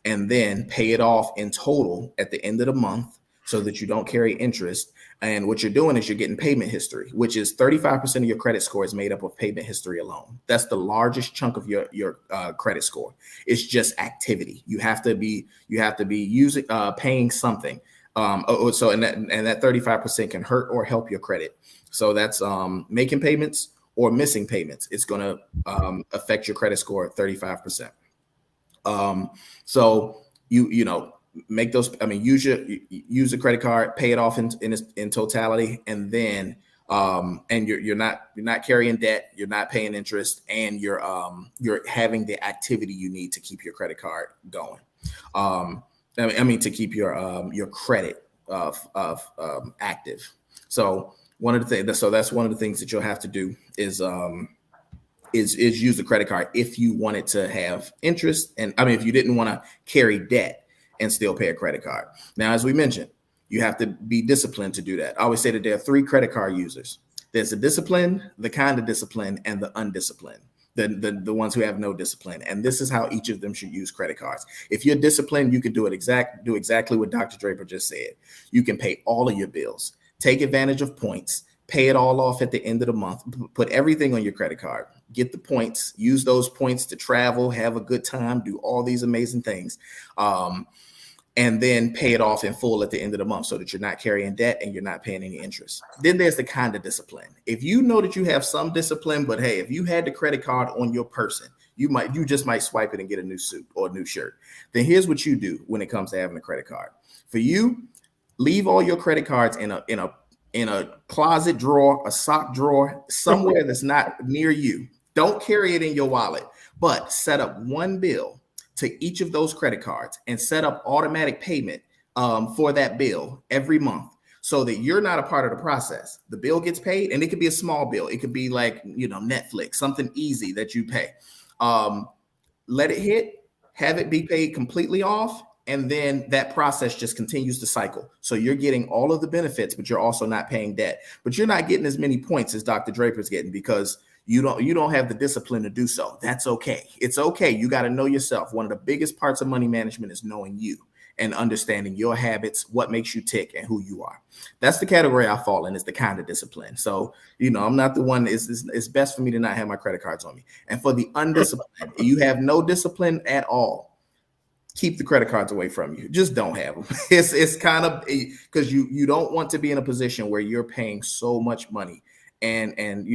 and then pay it off in total at the end of the month so that you don't carry interest. And what you're doing is you're getting payment history, which is 35% of your credit score is made up of payment history alone. That's the largest chunk of your credit score. It's just activity. You have to be using paying something. So and that 35% can hurt or help your credit. So that's making payments or missing payments. It's going to affect your credit score at 35%. So you know, make those. I mean, use a credit card, pay it off in totality, and then and you're not carrying debt, you're not paying interest, and you're having the activity you need to keep your credit card going. I mean to keep your credit active. So one of the things, so that's one of the things that you'll have to do is use the credit card if you wanted to have interest, and I mean if you didn't want to carry debt and still pay a credit card. Now, as we mentioned, you have to be disciplined to do that. I always say that there are 3 credit card users. There's the disciplined, the kind of disciplined, and the undisciplined. The ones who have no discipline. And this is how each of them should use credit cards. If you're disciplined, you can do exactly what Dr. Draper just said. You can pay all of your bills, take advantage of points, pay it all off at the end of the month, put everything on your credit card, get the points, use those points to travel, have a good time, do all these amazing things. And then pay it off in full at the end of the month so that you're not carrying debt and you're not paying any interest. Then there's the kind of discipline. If you know that you have some discipline, but hey, if you had the credit card on your person, you just might swipe it and get a new suit or a new shirt. Then here's what you do when it comes to having a credit card. For you, leave all your credit cards in a closet drawer, a sock drawer, somewhere that's not near you. Don't carry it in your wallet, but set up one bill to each of those credit cards and set up automatic payment for that bill every month so that you're not a part of the process. The bill gets paid, and it could be a small bill. It could be like, Netflix, something easy that you pay. Let it hit, have it be paid completely off, and then that process just continues to cycle. So you're getting all of the benefits, but you're also not paying debt. But you're not getting as many points as Dr. Draper's getting because you don't have the discipline to do so. That's okay. It's okay. You got to know yourself. One of the biggest parts of money management is knowing you and understanding your habits, what makes you tick, and who you are. That's the category I fall in, is the kind of discipline. So, I'm not the one. It's best for me to not have my credit cards on me. And for the undisciplined, you have no discipline at all, keep the credit cards away from you. Just don't have them. It's kind of because you don't want to be in a position where you're paying so much money. And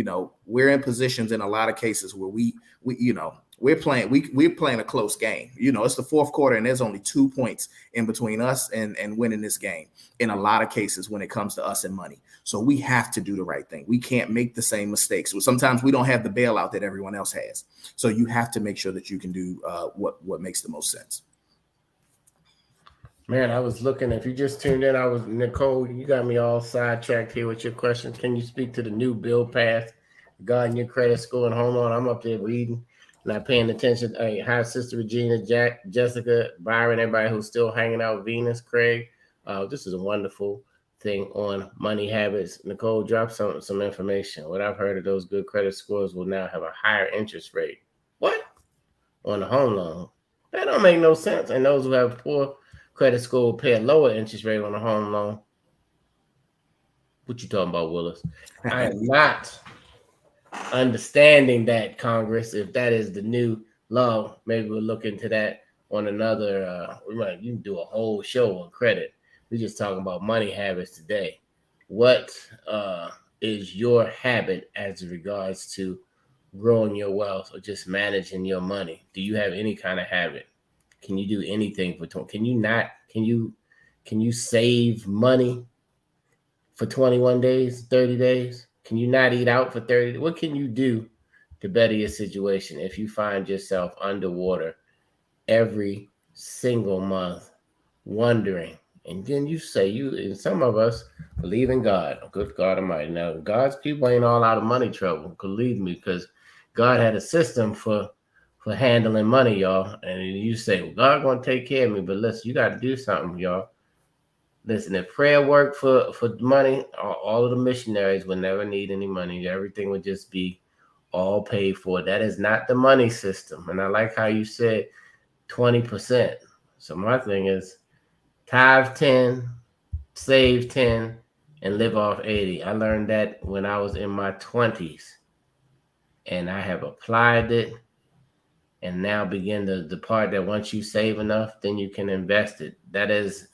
we're in positions in a lot of cases where we're playing a close game. It's the fourth quarter and there's only 2 points in between us and winning this game in a lot of cases when it comes to us and money. So we have to do the right thing. We can't make the same mistakes. Sometimes we don't have the bailout that everyone else has. So you have to make sure that you can do what makes the most sense. Man, I was looking. If you just tuned in, Nicole. You got me all sidetracked here with your questions. Can you speak to the new bill passed regarding your credit score and home loan? I'm up there reading, not paying attention. Hey, hi, Sister Regina, Jack, Jessica, Byron, everybody who's still hanging out. Venus, Craig. This is a wonderful thing on money habits. Nicole, drop some information. What I've heard of those good credit scores will now have a higher interest rate. What? On the home loan? That don't make no sense. And those who have poor credit score will pay a lower interest rate on a home loan. What you talking about, Willis? I am not understanding that, Congress. If that is the new law, maybe we'll look into that on another. You can do a whole show on credit. We're just talking about money habits today. What is your habit as regards to growing your wealth or just managing your money? Do you have any kind of habit? Can you do anything for 20? Can you save money for 21 days, 30 days? Can you not eat out for 30? What can you do to better your situation if you find yourself underwater every single month, wondering? And then you say and some of us believe in God. Good God Almighty. Now, God's people ain't all out of money trouble. Believe me, because God had a system for handling money, y'all. And you say, well, God gonna take care of me, but listen, you got to do something, y'all. Listen, if prayer worked for money, all of the missionaries would never need any money. Everything would just be all paid for. That is not the money system. And I like how you said 20%. So my thing is tithe 10, save 10, and live off 80. I learned that when I was in my 20s, and I have applied it and now begin the part that once you save enough, then you can invest it. That is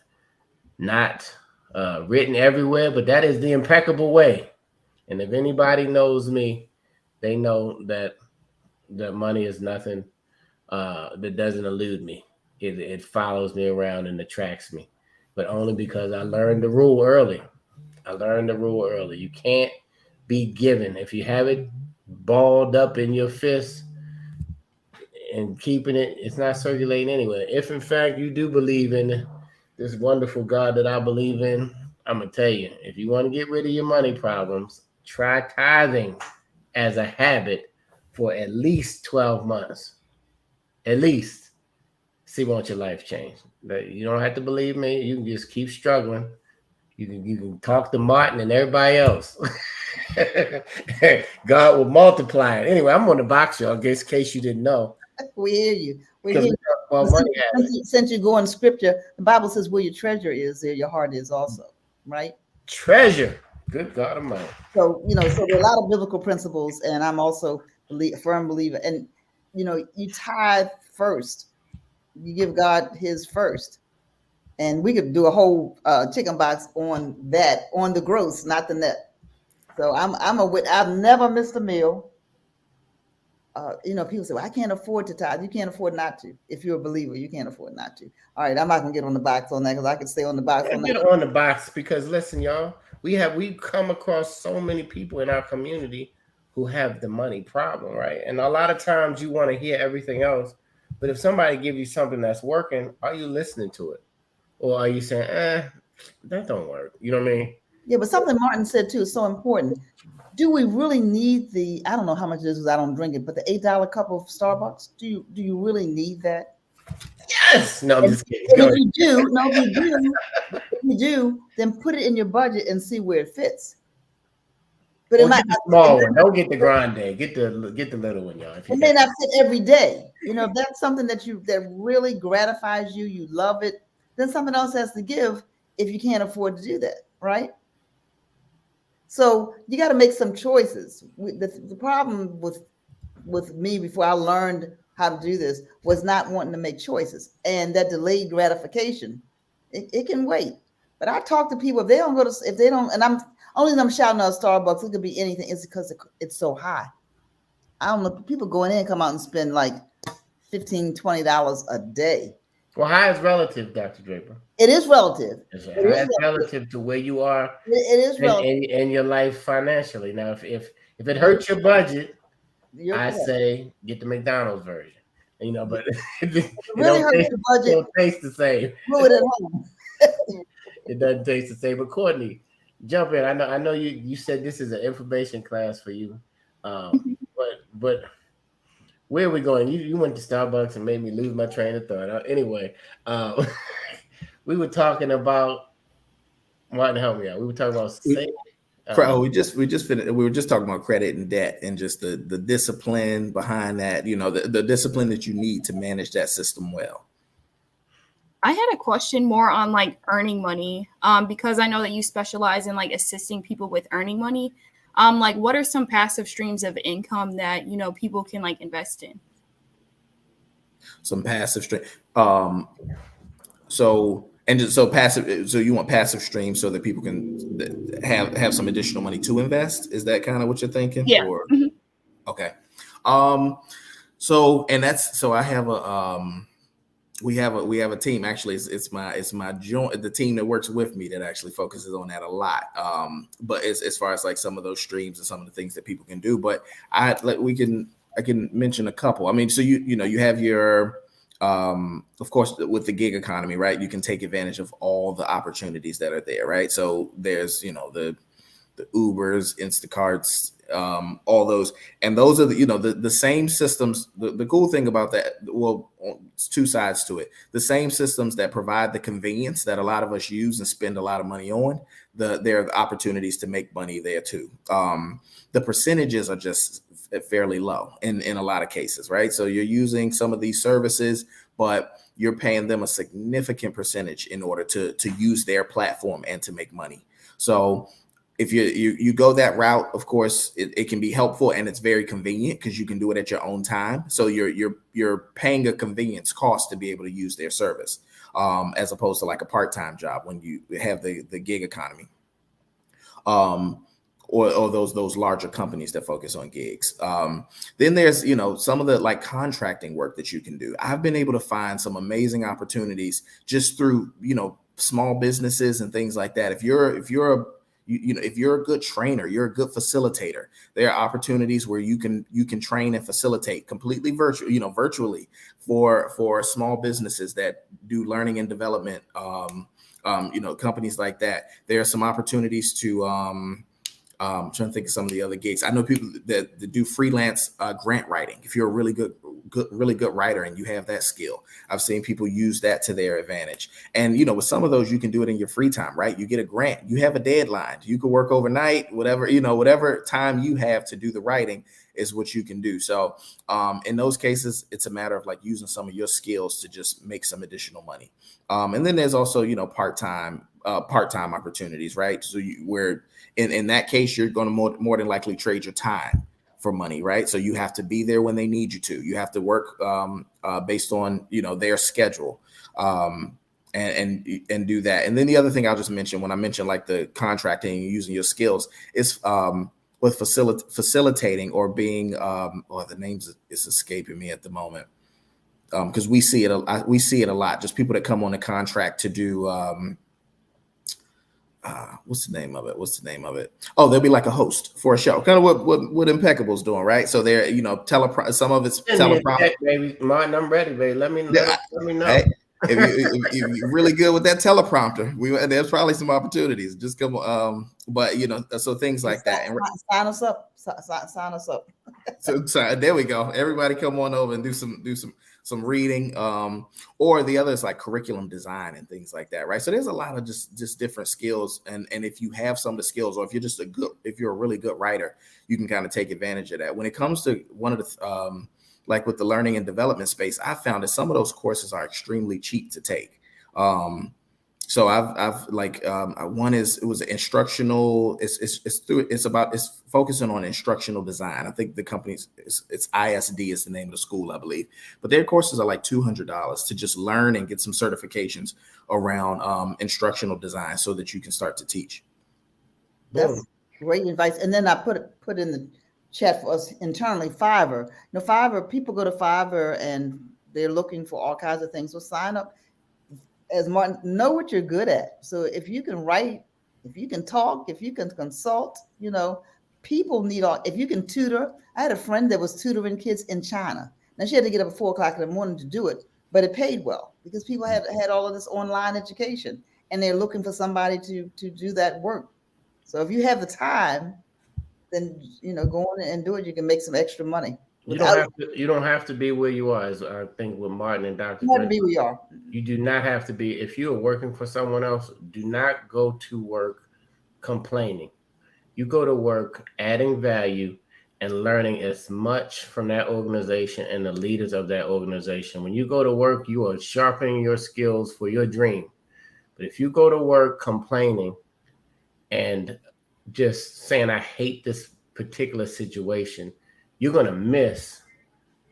not written everywhere, but that is the impeccable way. And if anybody knows me, they know that money is nothing that doesn't elude me. It follows me around and attracts me, but only because I learned the rule early. I learned the rule early. You can't be given. If you have it balled up in your fist and keeping it, it's not circulating anywhere. If in fact you do believe in this wonderful God that I believe in, I'm gonna tell you, if you want to get rid of your money problems, try tithing as a habit for at least 12 months. At least see won't your life change. You don't have to believe me. You can just keep struggling. You can talk to Martin and everybody else. God will multiply it. Anyway, I'm on the box, y'all, in case you didn't know. We hear you. We Because hear we you. talk about money habits. Since you go in scripture, the Bible says where your treasure is, there your heart is also, right? Treasure. Good God Almighty. So, so there are a lot of biblical principles, and I'm also a firm believer. And, you tithe first. You give God his first. And we could do a whole chicken box on that, on the gross, not the net. So I've never missed a meal. People say, well, I can't afford to tithe. You can't afford not to. If you're a believer, you can't afford not to. All right, I'm not gonna get on the box on that because I could stay on the box on that. Get on the box because listen, y'all, we come across so many people in our community who have the money problem, right? And a lot of times you want to hear everything else, but if somebody gives you something that's working, are you listening to it? Or are you saying, that don't work? You know what I mean? Yeah, but something Martin said too is so important. Do we really need I don't know how much it is because I don't drink it, but the $8 cup of Starbucks, do you really need that? Yes. No, I'm just kidding. If you do, then put it in your budget and see where it fits. But it might get the small one. Don't get the grande. Get the little one, y'all. It may not fit every day. If that's something that really gratifies you, you love it, then something else has to give if you can't afford to do that, right? So you got to make some choices. The problem with me before I learned how to do this was not wanting to make choices, and that delayed gratification, it can wait. But I talk to people, if they don't, and I'm shouting out Starbucks, it could be anything. It's because it's so high. I don't know. People going in come out and spend like $15, $20 a day. Well, high is relative, Dr. Draper. It is relative. It's relative to where you are. It is relative in your life financially. Now, if it hurts your budget, I say get the McDonald's version. But it really hurts your budget. It don't taste the same. Do it at home. It doesn't taste the same. But Courtney, jump in. I know you said this is an information class for you, but where are we going? You went to Starbucks and made me lose my train of thought. Anyway, we were talking about Martin. Help me out. We were talking about we just finished. We were just talking about credit and debt and just the discipline behind that. The discipline that you need to manage that system well. I had a question more on like earning money, because I know that you specialize in like assisting people with earning money. Like what are some passive streams of income that, people can like invest in? Some passive stream. So passive. So you want passive streams so that people can have some additional money to invest. Is that kind of what you're thinking? Yeah. Or, mm-hmm. Okay. So I have we have a team. Actually, it's my joint, the team that works with me that actually focuses on that a lot. But as far as like some of those streams and some of the things that people can do, but I can mention a couple. I mean, so you have your of course with the gig economy, right? You can take advantage of all the opportunities that are there, right? So there's the Ubers, Instacarts, all those, and those are the same systems. The cool thing about that, well, it's two sides to it. The same systems that provide the convenience that a lot of us use and spend a lot of money on, there are opportunities to make money there too. The percentages are just fairly low in a lot of cases, right? So you're using some of these services, but you're paying them a significant percentage in order to use their platform and to make money. So if you go that route, of course, it can be helpful and it's very convenient because you can do it at your own time. So you're paying a convenience cost to be able to use their service, as opposed to like a part-time job when you have the gig economy. Or those larger companies that focus on gigs. Then there's, some of the like contracting work that you can do. I've been able to find some amazing opportunities just through, small businesses and things like that. If you're a good trainer, you're a good facilitator, there are opportunities where you can train and facilitate completely virtually for small businesses that do learning and development, companies like that. There are some opportunities to, I'm trying to think of some of the other gigs. I know people that do freelance grant writing. If you're a really good writer and you have that skill, I've seen people use that to their advantage. And, with some of those, you can do it in your free time, right? You get a grant, you have a deadline, you can work overnight, whatever time you have to do the writing is what you can do. So in those cases, it's a matter of like using some of your skills to just make some additional money. And then there's also, part-time opportunities, right? So where in that case, you're going to more than likely trade your time for money, right? So you have to be there when they need you to. You have to work based on their schedule, and do that. And then the other thing I'll just mention when I mention like the contracting and using your skills is with facilitating or being the names is escaping me at the moment, because we see it a lot. Just people that come on a contract to do. What's the name of it? Oh, they'll be like a host for a show, kind of what Impeccable's doing, right? So they're some of it's teleprompter. Baby, Martin, I'm ready, baby. Let me know. Hey, if you're really good with that teleprompter, there's probably some opportunities. Just come, but so things like that. And sign us up. Sign us up. So there we go. Everybody come on over and do some reading, or the others like curriculum design and things like that, right? So there's a lot of just different skills, and if you have some of the skills, or if you're a really good writer, you can kind of take advantage of that. When it comes to one of the like with the learning and development space, I found that some of those courses are extremely cheap to take. So I've like one it was instructional. It's focusing on instructional design. I think the company's it's ISD is the name of the school, I believe. But their courses are like $200 to just learn and get some certifications around instructional design so that you can start to teach. That's great advice. And then I put in the chat for us internally Fiverr. Fiverr, people go to Fiverr and they're looking for all kinds of things. So sign up. As Martin, know what you're good at. So if you can write, if you can talk, if you can consult, people need if you can tutor. I had a friend that was tutoring kids in China. Now she had to get up at 4:00 in the morning to do it, but it paid well because people had all of this online education and they're looking for somebody to do that work. So if you have the time, then, go on and do it. You can make some extra money. You don't have to be where you are, as I think with Martin and Dr. You have to be where you are. You do not have to be. If you are working for someone else, do not go to work complaining. You go to work adding value and learning as much from that organization and the leaders of that organization. When you go to work, you are sharpening your skills for your dream. But if you go to work complaining and just saying, I hate this particular situation, you're going to miss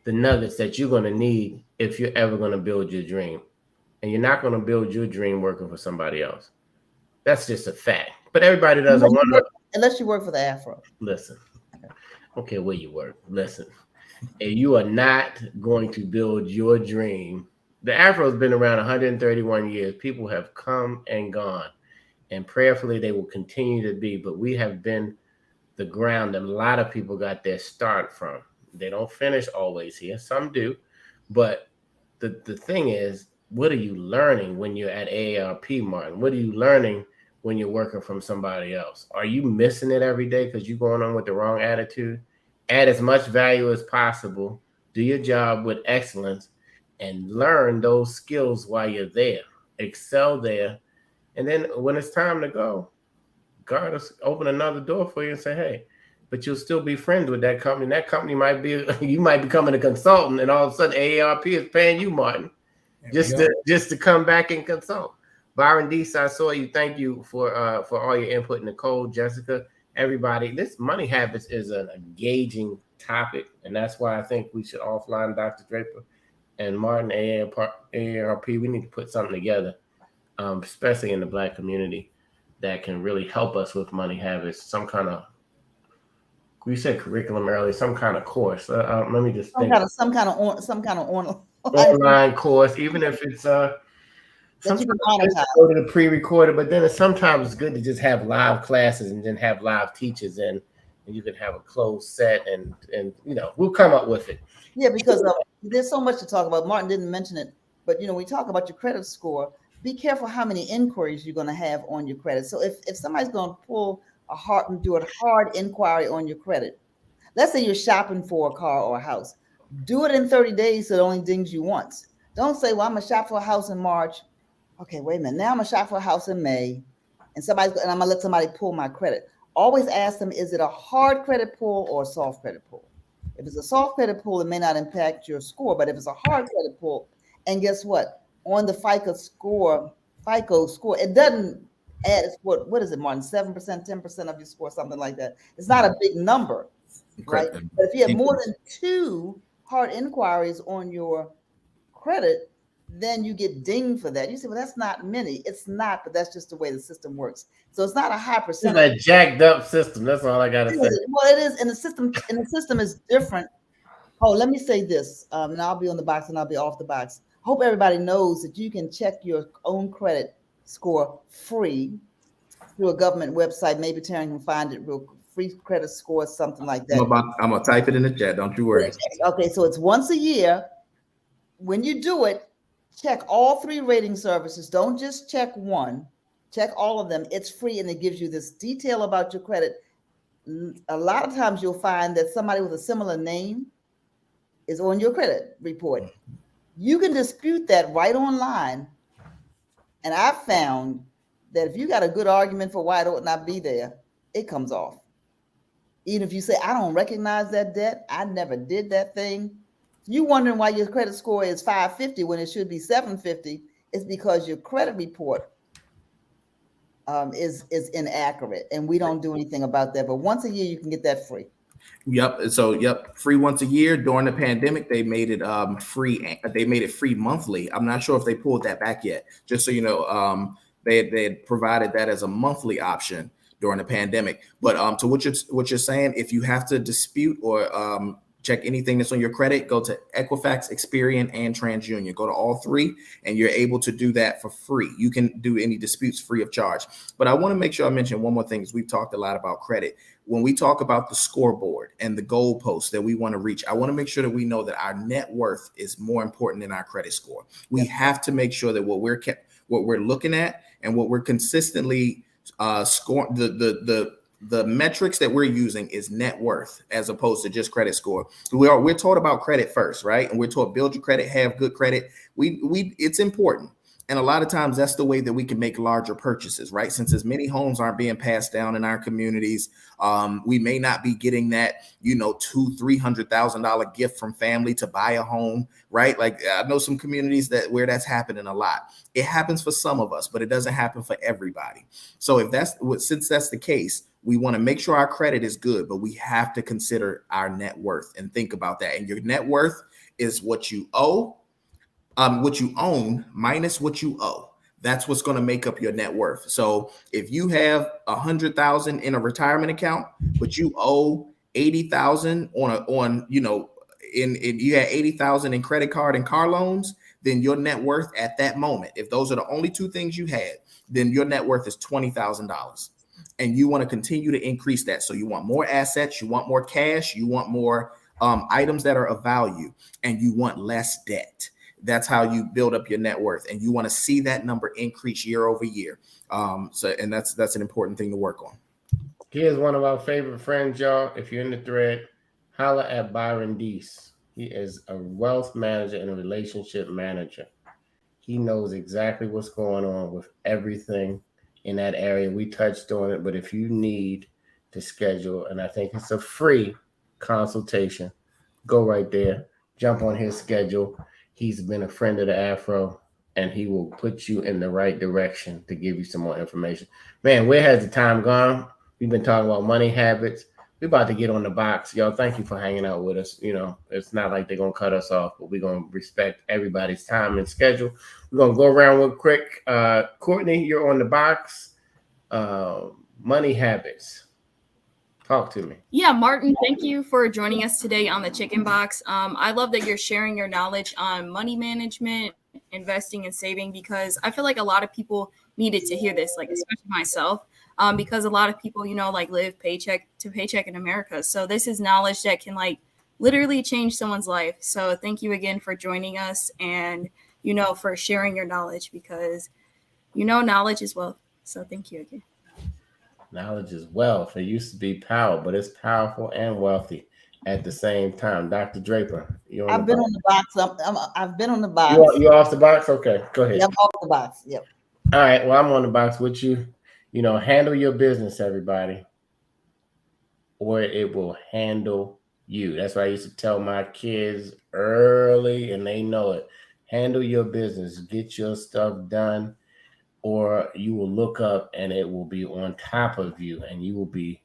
the nuggets that you're going to need if you're ever going to build your dream. And you're not going to build your dream working for somebody else. That's just a fact. But everybody doesn't want to. Unless you work for the Afro. Listen, I don't care where you work. Listen, and you are not going to build your dream. The Afro has been around 131 years. People have come and gone. And prayerfully, they will continue to be. But we have been the ground that a lot of people got their start from. They don't finish always here. Some do. But the thing is, what are you learning when you're at AARP, Martin? What are you learning when you're working from somebody else? Are you missing it every day because you're going on with the wrong attitude? Add as much value as possible. Do your job with excellence and learn those skills while you're there. Excel there. And then when it's time to go, God will open another door for you and say, hey, but you'll still be friends with that company. That company might be, you might become a consultant, and all of a sudden AARP is paying you, Martin. just to come back and consult. Byron Deese, I saw you. Thank you for all your input. Nicole, Jessica, everybody. This money habits is an engaging topic, and that's why I think we should offline Dr. Draper and Martin AARP. We need to put something together, especially in the Black community, that can really help us with money habits. Some kind of, we said curriculum earlier, some kind of course. Let me just think. Some kind of online course, even if it's sometimes go to the pre-recorded, but then it's sometimes good to just have live classes and then have live teachers and you can have a closed set and we'll come up with it. Yeah, because there's so much to talk about. Martin didn't mention it, but we talk about your credit score. Be careful how many inquiries you're going to have on your credit. So if somebody's going to do a hard inquiry on your credit, let's say you're shopping for a car or a house, do it in 30 days so it only dings you once. Don't say, well, I'm going to shop for a house in March. Okay, wait a minute. Now I'm going to shop for a house in May. And I'm going to let somebody pull my credit. Always ask them, is it a hard credit pull or a soft credit pull? If it's a soft credit pull, it may not impact your score. But if it's a hard credit pull, and guess what? On the FICO score, it doesn't add, what is it, Martin? 7%, 10% of your score, something like that. It's not a big number, right? But if you have more than 2 hard inquiries on your credit, then you get dinged for that. You say, well, that's not many. It's not, but that's just the way the system works. So it's not a high percentage. It's a jacked up system. That's all I gotta say. Well, it is, and the system is different. Oh, let me say this, and I'll be on the box and I'll be off the box. Hope everybody knows that you can check your own credit score free through a government website. Maybe Taryn can find it real quick. Free credit score, something like that. I'm gonna type it in the chat. Don't you worry. Okay, so it's once a year. When you do it, check all 3 rating services. Don't just check one. Check all of them. It's free, and it gives you this detail about your credit. A lot of times you'll find that somebody with a similar name is on your credit report. You can dispute that right online. And I've found that if you got a good argument for why it ought not be there, it comes off. Even if you say, I don't recognize that debt, I never did that thing. You wondering why your credit score is 550 when it should be 750, it's because your credit report is inaccurate, and we don't do anything about that. But once a year, you can get that free. Yep. So, free once a year. During the pandemic, they made it free. They made it free monthly. I'm not sure if they pulled that back yet. Just so you know, they had provided that as a monthly option during the pandemic. But to what you're saying, if you have to dispute or check anything that's on your credit, go to Equifax, Experian, and TransUnion. Go to all 3, and you're able to do that for free. You can do any disputes free of charge. But I want to make sure I mention one more thing, because we've talked a lot about credit. When we talk about the scoreboard and the goalposts that we want to reach, I want to make sure that we know that our net worth is more important than our credit score. We have to make sure that what we're looking at and what we're consistently scoring, the metrics that we're using is net worth as opposed to just credit score. We're taught about credit first, right? And we're taught build your credit, have good credit. It's important. And a lot of times that's the way that we can make larger purchases, right? Since as many homes aren't being passed down in our communities, we may not be getting that, $200,000-$300,000 gift from family to buy a home, right? Like I know some communities where that's happening a lot. It happens for some of us, but it doesn't happen for everybody. So since that's the case, we want to make sure our credit is good, but we have to consider our net worth and think about that. And your net worth is what you owe. What you own minus what you owe. That's what's going to make up your net worth. So if you have $100,000 in a retirement account, but you owe $80,000 you had $80,000 in credit card and car loans, then your net worth at that moment, if those are the only 2 things you had, then your net worth is $20,000. And you want to continue to increase that. So you want more assets, you want more cash, you want more items that are of value, and you want less debt. That's how you build up your net worth, and you want to see that number increase year over year. And that's an important thing to work on. Here's one of our favorite friends, y'all. If you're in the thread, holla at Byron Deese. He is a wealth manager and a relationship manager. He knows exactly what's going on with everything in that area. We touched on it, but if you need to schedule, and I think it's a free consultation, go right there, jump on his schedule. He's been a friend of the Afro, and he will put you in the right direction to give you some more information. Man, where has the time gone? We've been talking about money habits. We're about to get on the box. Y'all, thank you for hanging out with us. You know, it's not like they're going to cut us off, but we're going to respect everybody's time and schedule. We're going to go around real quick. Courtney, you're on the box. Money habits. Talk to me. Yeah, Martin, thank you for joining us today on the Chicken Box. I love that you're sharing your knowledge on money management, investing, and saving, because I feel like a lot of people needed to hear this, like especially myself, because a lot of people, like live paycheck to paycheck in America. So this is knowledge that can like literally change someone's life. So thank you again for joining us and, for sharing your knowledge, because, knowledge is wealth. So thank you again. Knowledge is wealth. It used to be power, but it's powerful and wealthy at the same time. Dr. Draper, you're on I've been on the box. I've been on the box. You're off the box? Okay, go ahead. Yep, off the box. Yep. All right, well, I'm on the box with you. Handle your business, everybody, or it will handle you. That's why I used to tell my kids early, and they know it. Handle your business. Get your stuff done, or you will look up and it will be on top of you, and you will be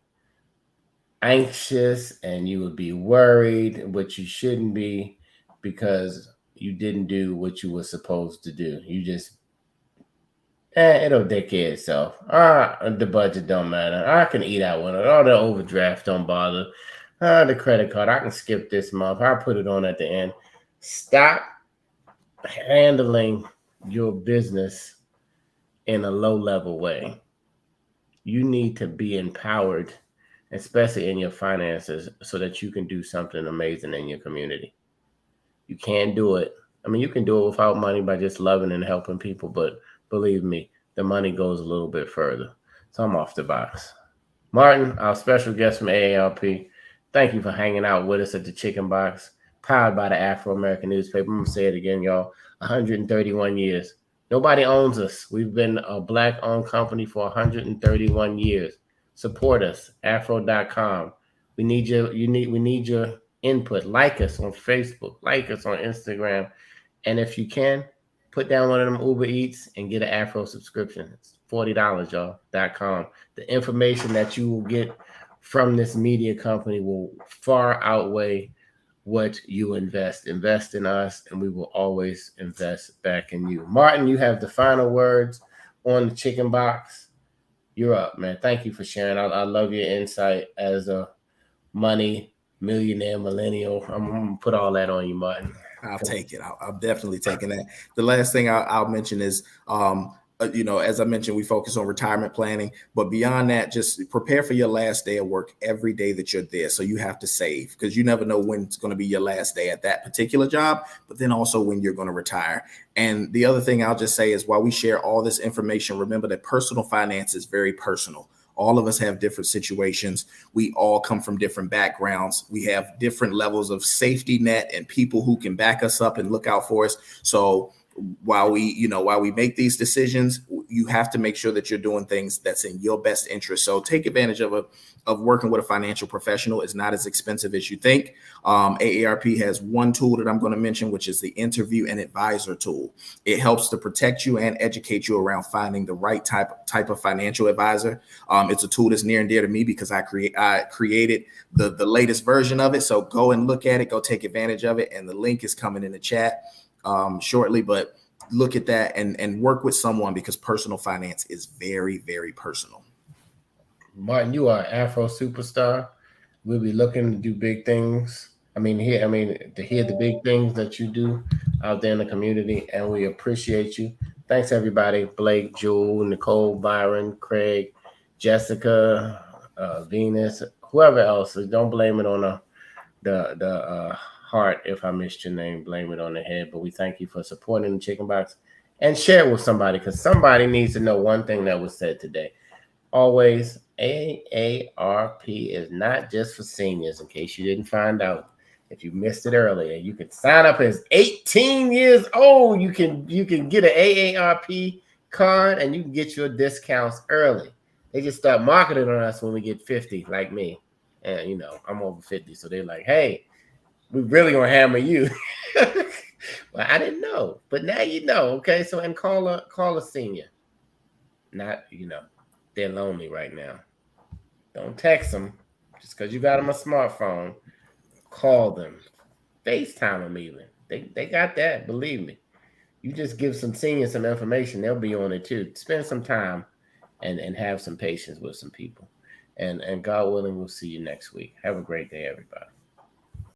anxious and you will be worried, but you shouldn't be, because you didn't do what you were supposed to do. You just, it'll take care of itself. The budget don't matter. I can eat out with it. All the overdraft don't bother. The credit card, I can skip this month. I'll put it on at the end. Stop handling your business in a low-level way. You need to be empowered, especially in your finances, so that you can do something amazing in your community. You can't do it. I mean, you can do it without money by just loving and helping people, but believe me, the money goes a little bit further. So I'm off the box. Martin, our special guest from AARP, thank you for hanging out with us at the Chicken Box, powered by the Afro-American newspaper. I'm going to say it again, y'all. 131 years. Nobody owns us. We've been a Black-owned company for 131 years. Support us, afro.com. We need your input. Like us on Facebook. Like us on Instagram. And if you can, put down one of them Uber Eats and get an Afro subscription. It's $40, y'all.com. The information that you will get from this media company will far outweigh what you invest. Invest in us, and we will always invest back in you. Martin, you have the final words on the Chicken Box. You're up, man. Thank you for sharing. I love your insight as a money millionaire millennial. I'm going to put all that on you, Martin. I'll take it. I'm definitely taking that. The last thing I'll mention is, as I mentioned, we focus on retirement planning, but beyond that, just prepare for your last day of work every day that you're there. So you have to save, because you never know when it's going to be your last day at that particular job, but then also when you're going to retire. And the other thing I'll just say is, while we share all this information, remember that personal finance is very personal. All of us have different situations. We all come from different backgrounds. We have different levels of safety net and people who can back us up and look out for us. So while we make these decisions, you have to make sure that you're doing things that's in your best interest. So take advantage of working with a financial professional. It's not as expensive as you think. AARP has one tool that I'm going to mention, which is the interview and advisor tool. It helps to protect you and educate you around finding the right type of financial advisor. It's a tool that's near and dear to me because I created the latest version of it. So go and look at it, go take advantage of it. And the link is coming in the chat shortly, but look at that and work with someone, because personal finance is very, very personal. Martin, you are an Afro superstar. We'll be looking to do big things. To hear the big things that you do out there in the community, and we appreciate you. Thanks, everybody. Blake, Jewel, Nicole, Byron, Craig, Jessica, Venus, whoever else. Don't blame it on the heart. If I missed your name, blame it on the head. But we thank you for supporting the Chicken Box, and share it with somebody, because somebody needs to know one thing that was said today. Always, AARP is not just for seniors, in case you didn't find out. If you missed it earlier, you can sign up as 18 years old. You can get an AARP card, and you can get your discounts early. They just start marketing on us when we get 50, like me. And, I'm over 50. So they're like, hey, we really going to hammer you. Well, I didn't know, but now you know. Okay, so and call a senior. Not they're lonely right now. Don't text them just because you got them a smartphone. Call them, FaceTime them even. They got that. Believe me. You just give some seniors some information, they'll be on it too. Spend some time and have some patience with some people. And God willing, we'll see you next week. Have a great day, everybody.